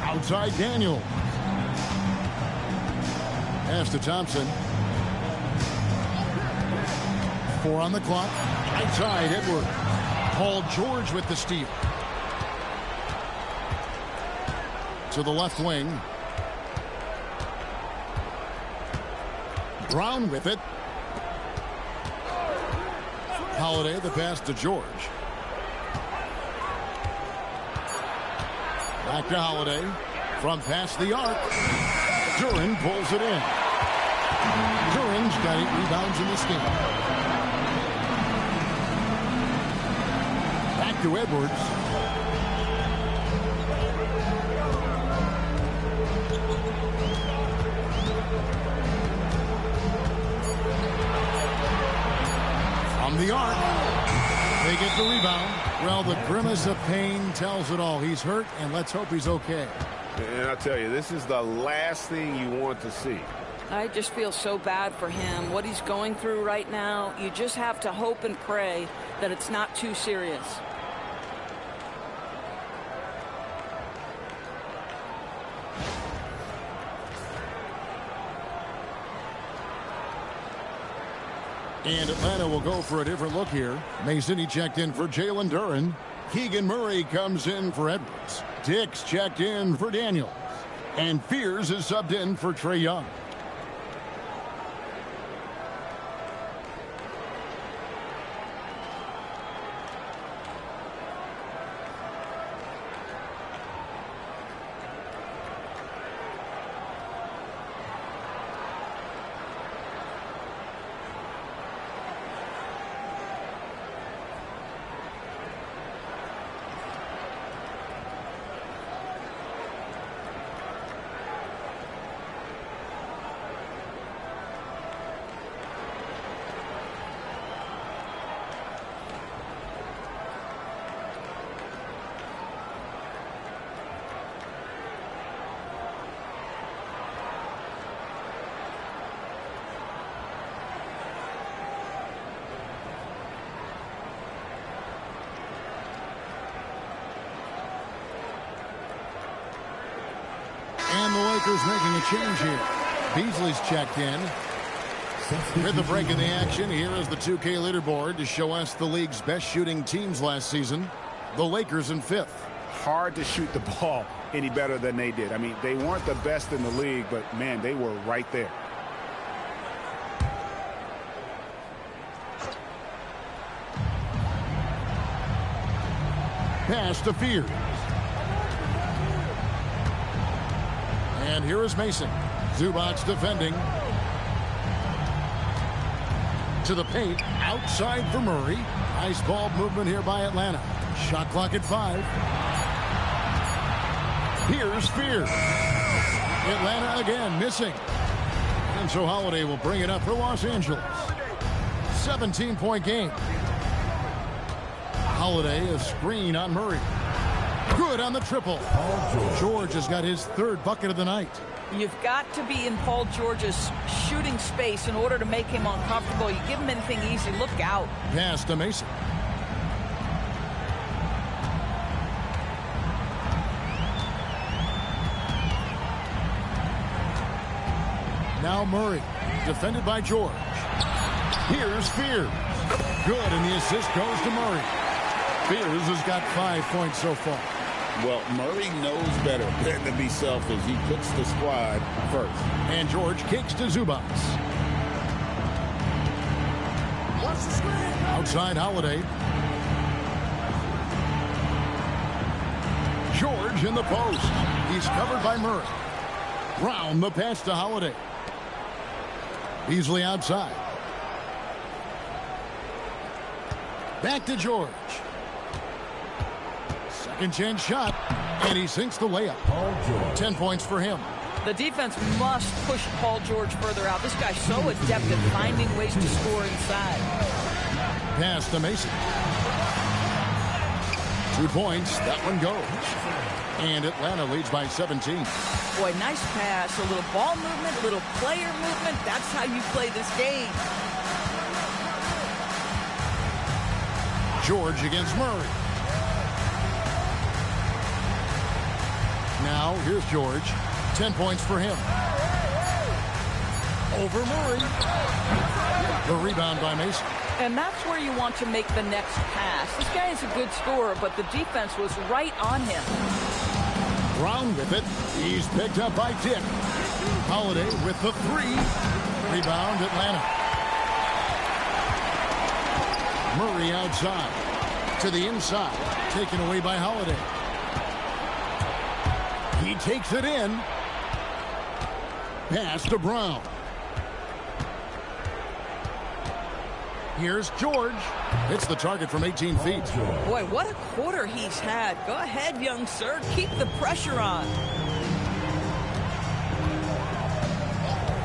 A: Outside Daniel. Pass to Thompson. 4 on the clock. Outside Edwards. Paul George with the steal. To the left wing. Brown with it. Holiday, the pass to George. Back to Holiday. From past the arc. Duran pulls it in. Duran's got 8 rebounds in this game. Back to Edwards. From the arc. They get the rebound. Well, the grimace of pain tells it all. He's hurt, and let's hope he's okay.
F: And I'll tell you, this is the last thing you want to see.
C: I just feel so bad for him. What he's going through right now, you just have to hope and pray that it's not too serious.
A: And Atlanta will go for a different look here. Mason, he checked in for Jalen Duran. Keegan Murray comes in for Edwards. Dix checked in for Daniels. And Fears is subbed in for Trae Young. And the Lakers making a change here. Beasley's checked in. With the break in the action, here is the 2K leaderboard to show us the league's best shooting teams last season. The Lakers in 5th.
B: Hard to shoot the ball any better than they did. I mean, they weren't the best in the league, but, man, they were right there.
A: Pass to Fears. And here is Mason. Zubac's defending. To the paint. Outside for Murray. Nice ball movement here by Atlanta. Shot clock at 5. Here's Fears. Atlanta again missing. And so Holiday will bring it up for Los Angeles. 17-point game. Holiday, a screen on Murray. Good on the triple. George has got his 3rd bucket of the night.
C: You've got to be in Paul George's shooting space in order to make him uncomfortable. You give him anything easy, look out.
A: Pass to Mason. Now Murray, defended by George. Here's Fears. Good, and the assist goes to Murray. Fears has got 5 points so far.
E: Well, Murray knows better than to be selfish. He puts the squad first.
A: And George kicks to Zubac. Outside Holiday. George in the post. He's covered by Murray. Brown the pass to Holiday. Beasley outside. Back to George. Second chance shot. And he sinks the layup. 10 points for him.
C: The defense must push Paul George further out. This guy's so adept at finding ways to score inside.
A: Pass to Mason. 2 points. That one goes. And Atlanta leads by 17.
C: Boy, nice pass. A little ball movement, a little player movement. That's how you play this game.
A: George against Murray. Now, here's George. 10 points for him. Over Murray. The rebound by Mason.
C: And that's where you want to make the next pass. This guy is a good scorer, but the defense was right on him.
A: Brown with it. He's picked up by Dick. Holiday with the 3. Rebound, Atlanta. Murray outside. To the inside. Taken away by Holiday. He takes it in. Pass to Brown. Here's George. Hits the target from 18 feet.
C: Boy, what a quarter he's had. Go ahead, young sir. Keep the pressure on.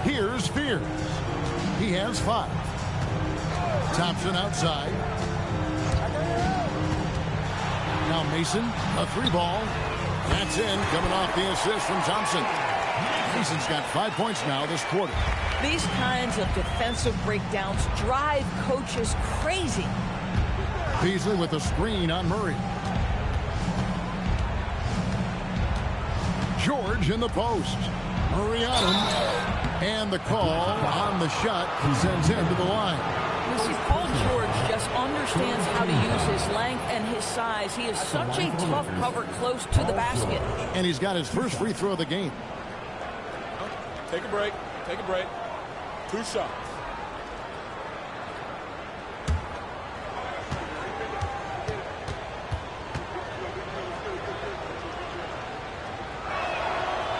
A: Here's Fears. He has 5. Thompson outside. Now Mason, a 3 ball. That's in, coming off the assist from Thompson. Mason's got 5 points now this quarter.
C: These kinds of defensive breakdowns drive coaches crazy.
A: Beasley with a screen on Murray. George in the post. Murray on him. And the call on the shot sends him to the line.
C: You see, Paul George just understands how to use his length and his size. He is such a tough cover close to the basket.
A: And he's got his first free throw of the game.
L: Take a break. Take a break. 2 shots.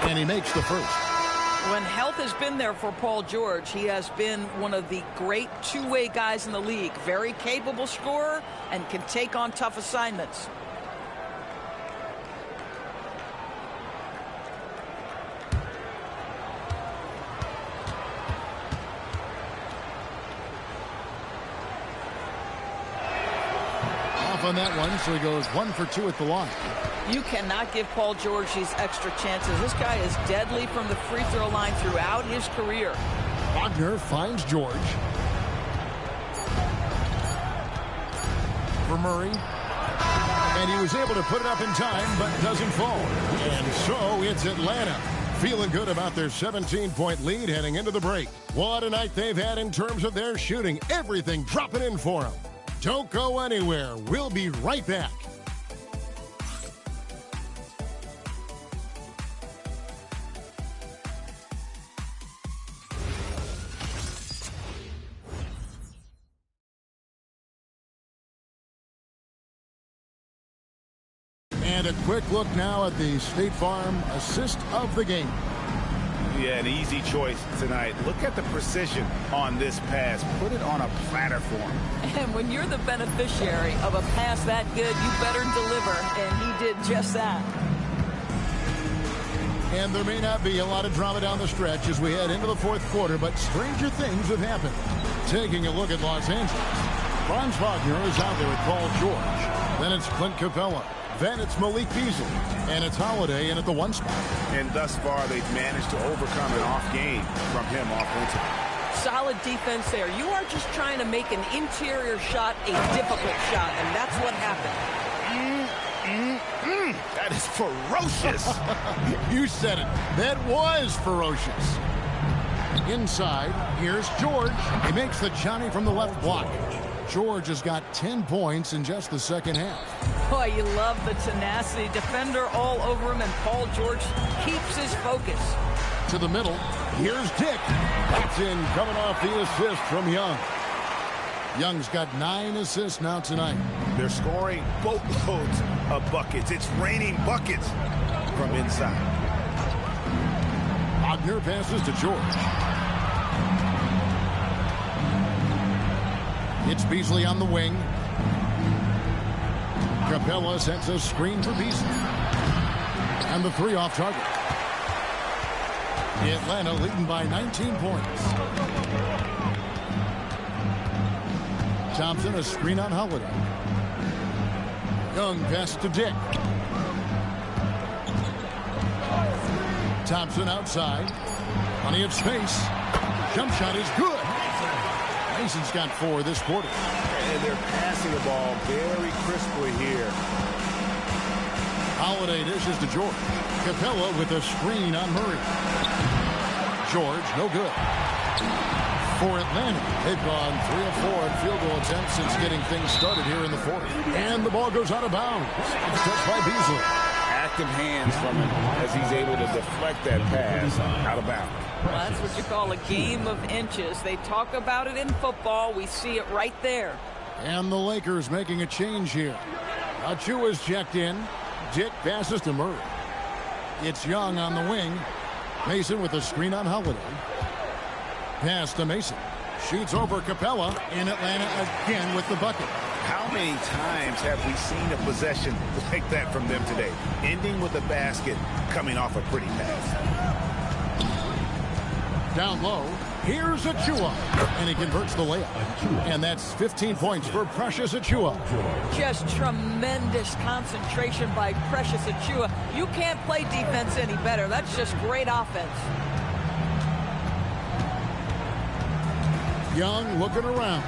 A: And he makes the first.
C: When health has been there for Paul George, he has been one of the great two-way guys in the league. Very capable scorer and can take on tough assignments.
A: Off on that one, so he goes 1 for 2 at the line.
C: You cannot give Paul George these extra chances. This guy is deadly from the free throw line throughout his career.
A: Wagner finds George. For Murray. And he was able to put it up in time, but doesn't fall. And so it's Atlanta. Feeling good about their 17-point lead heading into the break. What a night they've had in terms of their shooting. Everything dropping in for them. Don't go anywhere. We'll be right back. And a quick look now at the State Farm assist of the game.
B: Yeah, an easy choice tonight. Look at the precision on this pass. Put it on a platter for him.
C: And when you're the beneficiary of a pass that good, you better deliver. And he did just that.
A: And there may not be a lot of drama down the stretch as we head into the fourth quarter, but stranger things have happened. Taking a look at Los Angeles. Franz Wagner is out there with Paul George. Then it's Clint Capella. Then it's Malik Beasley. And it's Holiday in at the 1 spot.
B: And thus far, they've managed to overcome an off game from him offensively.
C: Solid defense there. You are just trying to make an interior shot a difficult shot, and that's what happened.
B: That is ferocious.
A: You said it. That was ferocious. Inside, here's George. He makes the Johnny from the left block. George has got 10 points in just the second half.
C: Boy, you love the tenacity. Defender all over him, and Paul George keeps his focus.
A: To the middle, here's Dick. That's in, coming off the assist from Young. Young's got 9 assists now tonight.
B: They're scoring boatloads of buckets. It's raining buckets from inside.
A: Wagner passes to George. It's Beasley on the wing. Capella sets a screen for Beasley. And the 3 off target. Atlanta leading by 19 points. Thompson, a screen on Holiday. Young pass to Dick. Thompson outside. Plenty of space. Jump shot is good. Mason's got 4 this quarter.
B: And they're passing the ball very crisply here.
A: Holiday dishes to George. Capella with a screen on Murray. George, no good. For Atlanta, they've gone 3 of 4 in field goal attempts since getting things started here in the fourth. And the ball goes out of bounds. It's touched by Beasley.
B: Active hands from him as he's able to deflect that pass out of bounds.
C: Well, that's what you call a game of inches. They talk about it in football. We see it right there.
A: And the Lakers making a change here. Achua's checked in. Dick passes to Murray. It's Young on the wing. Mason with a screen on Holiday. Pass to Mason. Shoots over Capella. In Atlanta again with the bucket.
B: How many times have we seen a possession like that from them today? Ending with a basket, coming off a pretty pass.
A: Down low, here's Achua. And he converts the layup. And that's 15 points for Precious Achua.
C: Just tremendous concentration by Precious Achua. You can't play defense any better. That's just great offense.
A: Young looking around.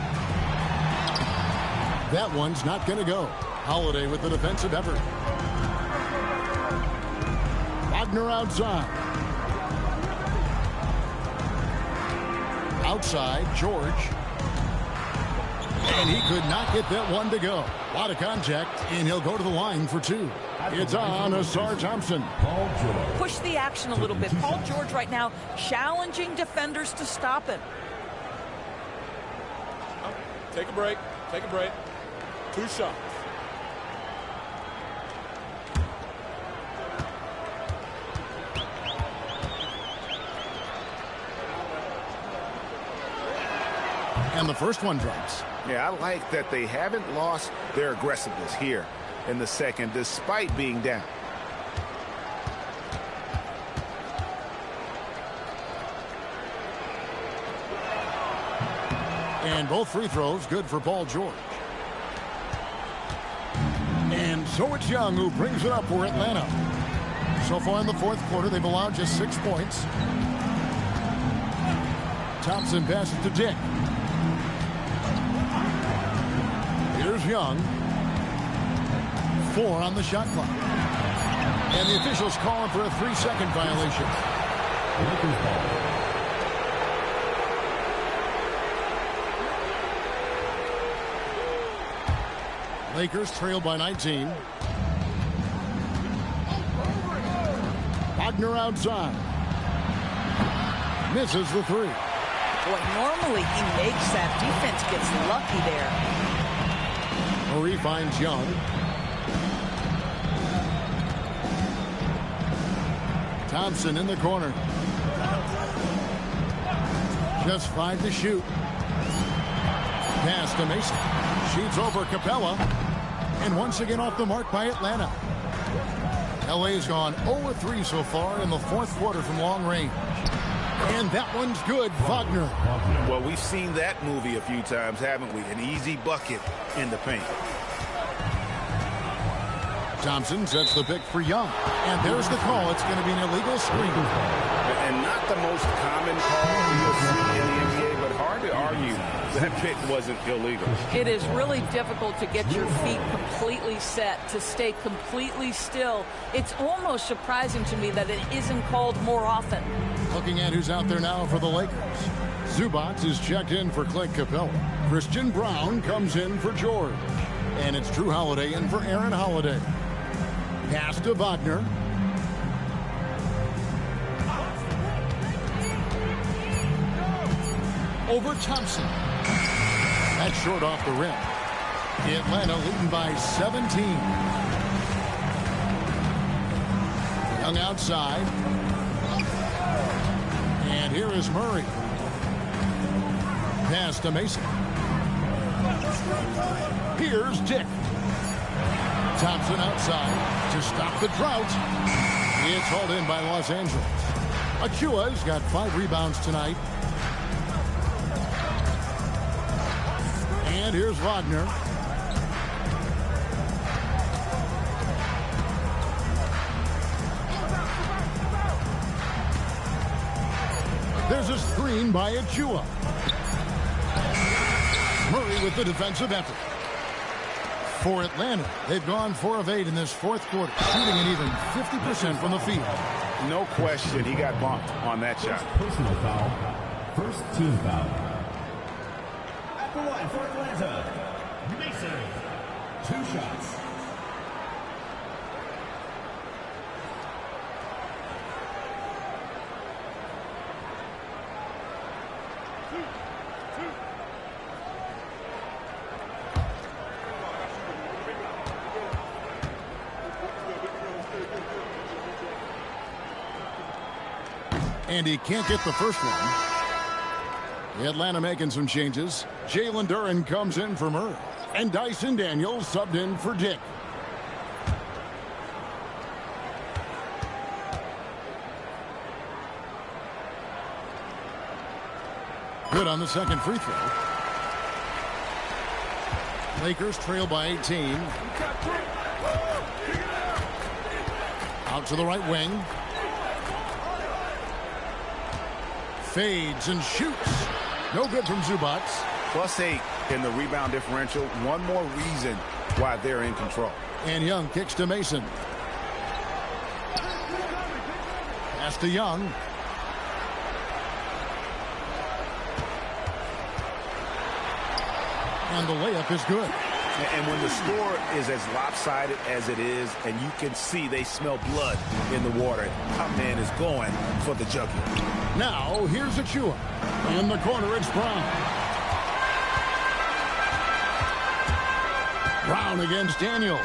A: That one's not going to go. Holiday with the defensive effort. Wagner outside. Outside, George. And he could not get that one to go. A lot of contact, and he'll go to the line for 2. It's on Asar Thompson.
C: Push the action a little bit. Paul George right now challenging defenders to stop him.
L: Take a break. Take a break. 2 shots.
A: And the first one drops.
B: Yeah, I like that they haven't lost their aggressiveness here in the second, despite being down.
A: And both free throws good for Paul George. And so it's Young who brings it up for Atlanta. So far in the fourth quarter, they've allowed just 6 points. Thompson passes to Dick. Here's Young. 4 on the shot clock. And the officials calling for a 3-second violation.
K: Lakers ball.
A: Lakers trail by 19. Wagner outside. Misses the three.
C: Boy, normally he makes that. Defense gets lucky there.
A: Murray finds Young. Thompson in the corner. Just 5 to shoot. Pass to Mason. Shoots over Capella. And once again off the mark by Atlanta. LA's gone 0-3 so far in the fourth quarter from long range. And that one's good, Wagner.
B: Well, we've seen that movie a few times, haven't we? An easy bucket in the paint.
A: Thompson sets the pick for Young. And there's the call. It's going to be an illegal screen.
B: And not the most common call you'll see in the NBA, but hard to argue that pick wasn't illegal.
C: It is really difficult to get your feet completely set, to stay completely still. It's almost surprising to me that it isn't called more often.
A: Looking at who's out there now for the Lakers. Zubac is checked in for Clint Capella. Christian Brown comes in for George. And it's Drew Holiday in for Aaron Holiday. Pass to Wagner. Over Thompson. That's short off the rim. Atlanta leading by 17. Young outside. And here is Murray. Pass to Mason. Here's Dick. Thompson outside to stop the drought. It's hauled in by Los Angeles. Achua's got 5 rebounds tonight. And here's Wagner. There's a screen by Achua. Murray with the defensive effort. For Atlanta, they've gone 4 of 8 in this fourth quarter, shooting an even 50% from the field.
B: No question, he got bumped on that shot.
K: Personal foul. First team foul. At the line for Atlanta, Mason. 2 shots.
A: And he can't get the first one. Atlanta making some changes. Jalen Duren comes in for Murray. And Dyson Daniels subbed in for Dick. Good on the second free throw. Lakers trail by 18. Out to the right wing. Fades and shoots. No good from Zubac.
B: +8 in the rebound differential. One more reason why they're in control.
A: And Young kicks to Mason. Pass to Young. And the layup is good.
B: And when the score is as lopsided as it is, and you can see they smell blood in the water, our man is going for the jugular.
A: Now, here's Achua. In the corner, it's Brown. Brown against Daniels.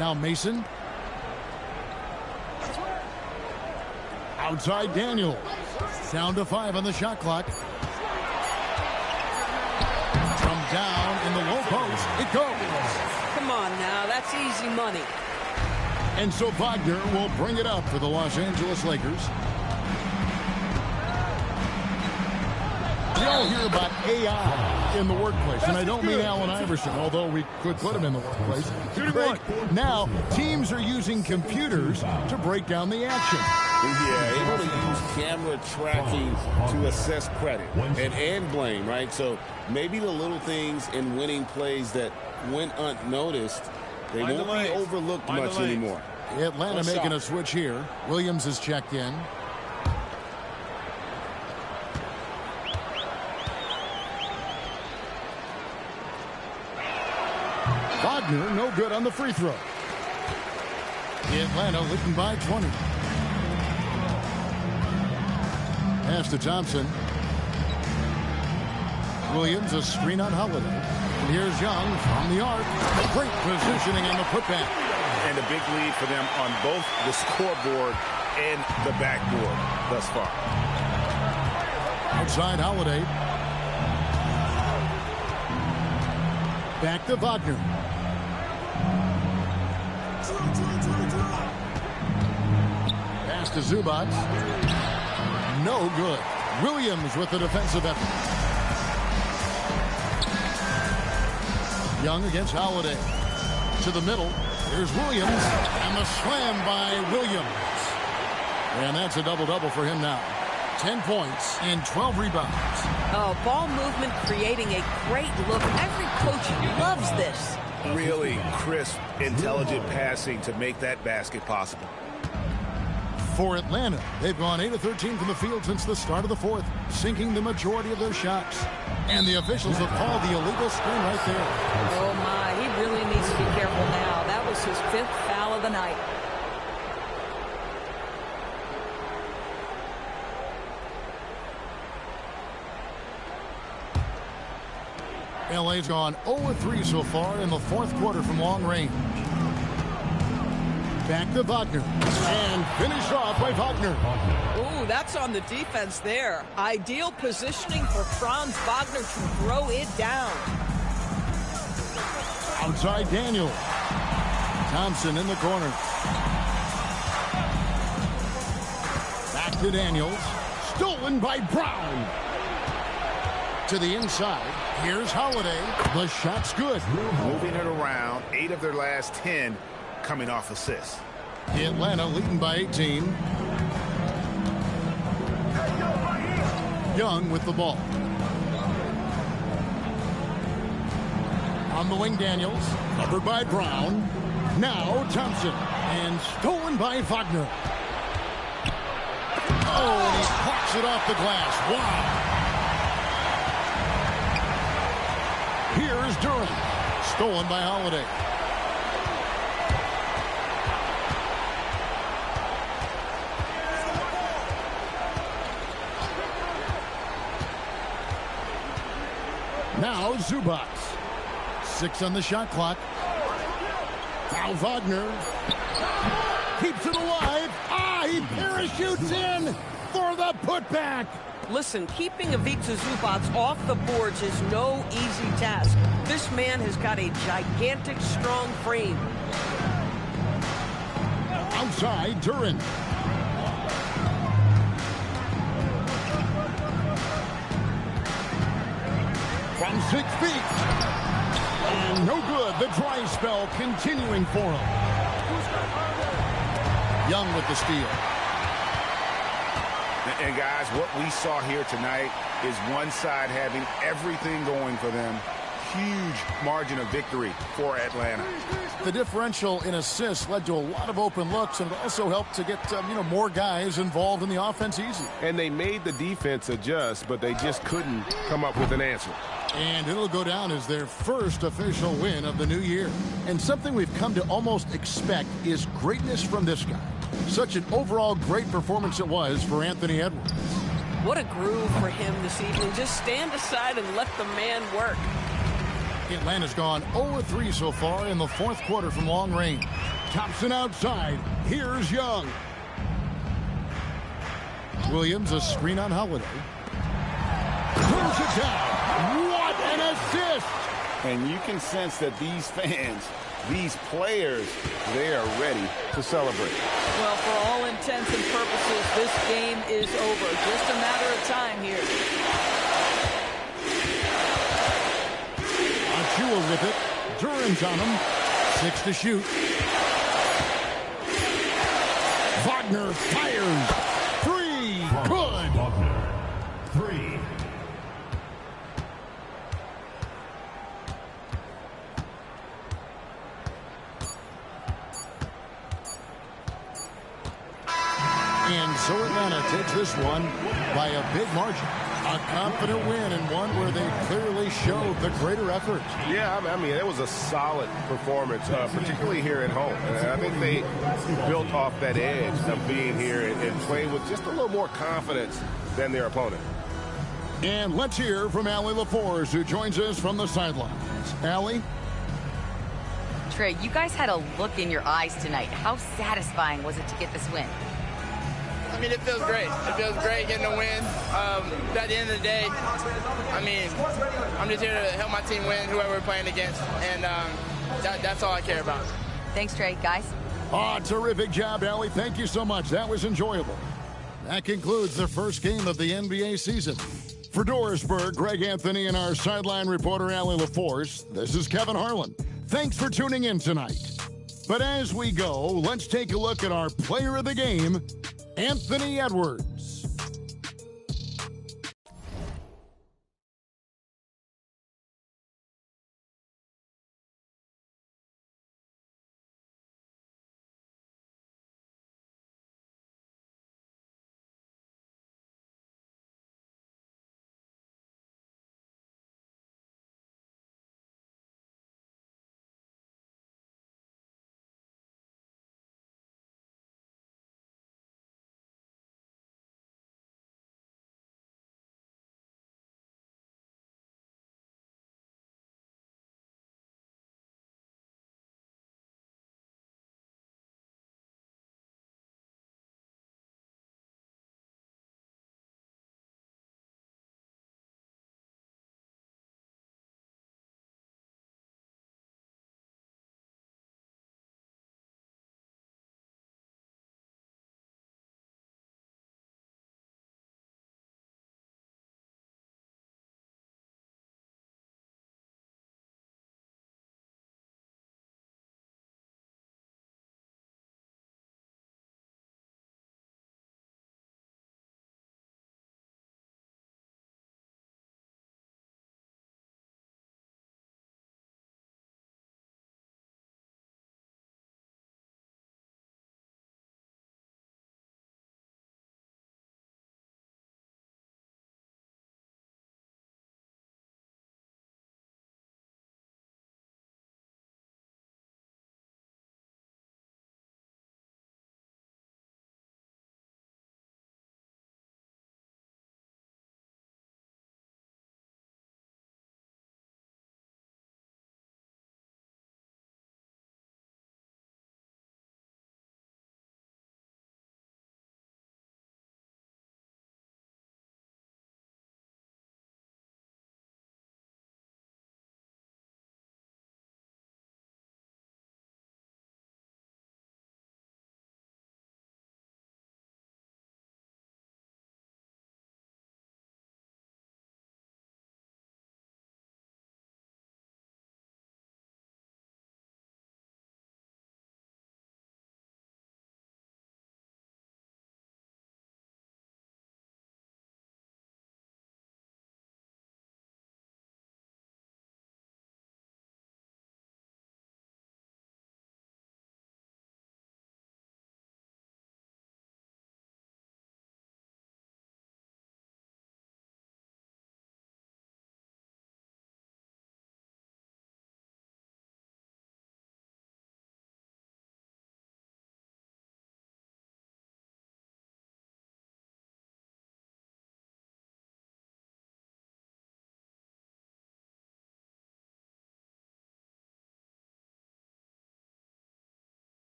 A: Now Mason. Outside Daniels. Down to 5 on the shot clock. From down in the low post, it goes.
C: Come on now, that's easy money.
A: And so Wagner will bring it up for the Los Angeles Lakers. We all hear about AI in the workplace, and I don't mean Allen Iverson, although we could put him in the workplace. Craig, now teams are using computers to break down the action.
E: Yeah, able to use camera tracking to assess credit and blame, right? So maybe the little things in winning plays that went unnoticed, they won't be overlooked much anymore.
A: Atlanta making a switch here. Williams is checked in. Wagner, no good on the free throw. Atlanta leading by 20. Pass to Thompson. Williams, a screen on Holiday. And here's Young from the arc. Great positioning on the putback.
B: And a big lead for them on both the scoreboard and the backboard thus far.
A: Outside Holiday. Back to Wagner. Pass to Zubac. No good. Williams with the defensive effort. Young against Holiday. To the middle. Here's Williams. And the slam by Williams. And that's a double-double for him now. 10 points and 12 rebounds.
C: Oh, ball movement creating a great look. Every coach loves this.
B: Really crisp, intelligent passing to make that basket possible.
A: For Atlanta, they've gone 8 of 13 from the field since the start of the fourth, sinking the majority of their shots. And the officials have called the illegal screen right there.
C: Oh, my. He really needs to be careful now. That was his 5th foul of the night.
A: LA's gone 0-3 so far in the fourth quarter from long range. Back to Wagner. And finished off by Wagner.
C: Ooh, that's on the defense there. Ideal positioning for Franz Wagner to throw it down.
A: Outside Daniel. Thompson in the corner. Back to Daniels. Stolen by Brown. To the inside. Here's Holiday. The shot's good.
B: Moving it around. 8 of their last 10 coming off assists.
A: Atlanta leading by 18. Young with the ball. On the wing, Daniels. Covered by Brown. Now Thompson. And stolen by Wagner. Oh, and he clocks it off the glass. Wow. Here's Durham. Stolen by Holiday. Now Zubac. 6 on the shot clock. Now Wagner. Keeps it alive. He parachutes in for the putback.
C: Listen, keeping Ivica Zubac off the boards is no easy task. This man has got a gigantic, strong frame.
A: Outside, Duran. From 6 feet. And no good. The dry spell continuing for him. Young with the steal.
B: And guys, what we saw here tonight is one side having everything going for them. Huge margin of victory for Atlanta.
A: The differential in assists led to a lot of open looks and also helped to get more guys involved in the offense easy.
F: And they made the defense adjust, but they just couldn't come up with an answer.
A: And it'll go down as their first official win of the new year. And something we've come to almost expect is greatness from this guy. Such an overall great performance it was for Anthony Edwards.
C: What a groove for him this evening. Just stand aside and let the man work.
A: Atlanta's gone 0-3 so far in the fourth quarter from long range. Thompson outside. Here's Young. Williams, a screen on Holiday. Pulls it down. What an assist!
E: And you can sense that these fans, these players, they are ready to celebrate.
C: Well, for all intents and purposes, this game is over. Just a matter of time here.
A: Achua with it. Duran's on him. 6 to shoot. Wagner fires. 3. Good.
K: Wagner. 3.
A: Indiana takes this one by a big margin. A confident win and one where they clearly showed the greater effort.
F: Yeah, I mean, it was a solid performance, particularly here at home. And I think they built off that edge of being here and playing with just a little more confidence than their opponent.
A: And let's hear from Allie LaForce, who joins us from the sidelines. Allie?
M: Trey, you guys had a look in your eyes tonight. How satisfying was it to get this win?
G: I mean, it feels great. It feels great getting a win. At the end of the day, I mean, I'm just here to help my team win, whoever we're playing against, and that's all I care about.
M: Thanks, Trey. Guys?
A: Oh, terrific job, Allie. Thank you so much. That was enjoyable. That concludes the first game of the NBA season. For Dorisburg, Greg Anthony and our sideline reporter, Allie LaForce, this is Kevin Harlan. Thanks for tuning in tonight. But as we go, let's take a look at our player of the game, Anthony Edwards.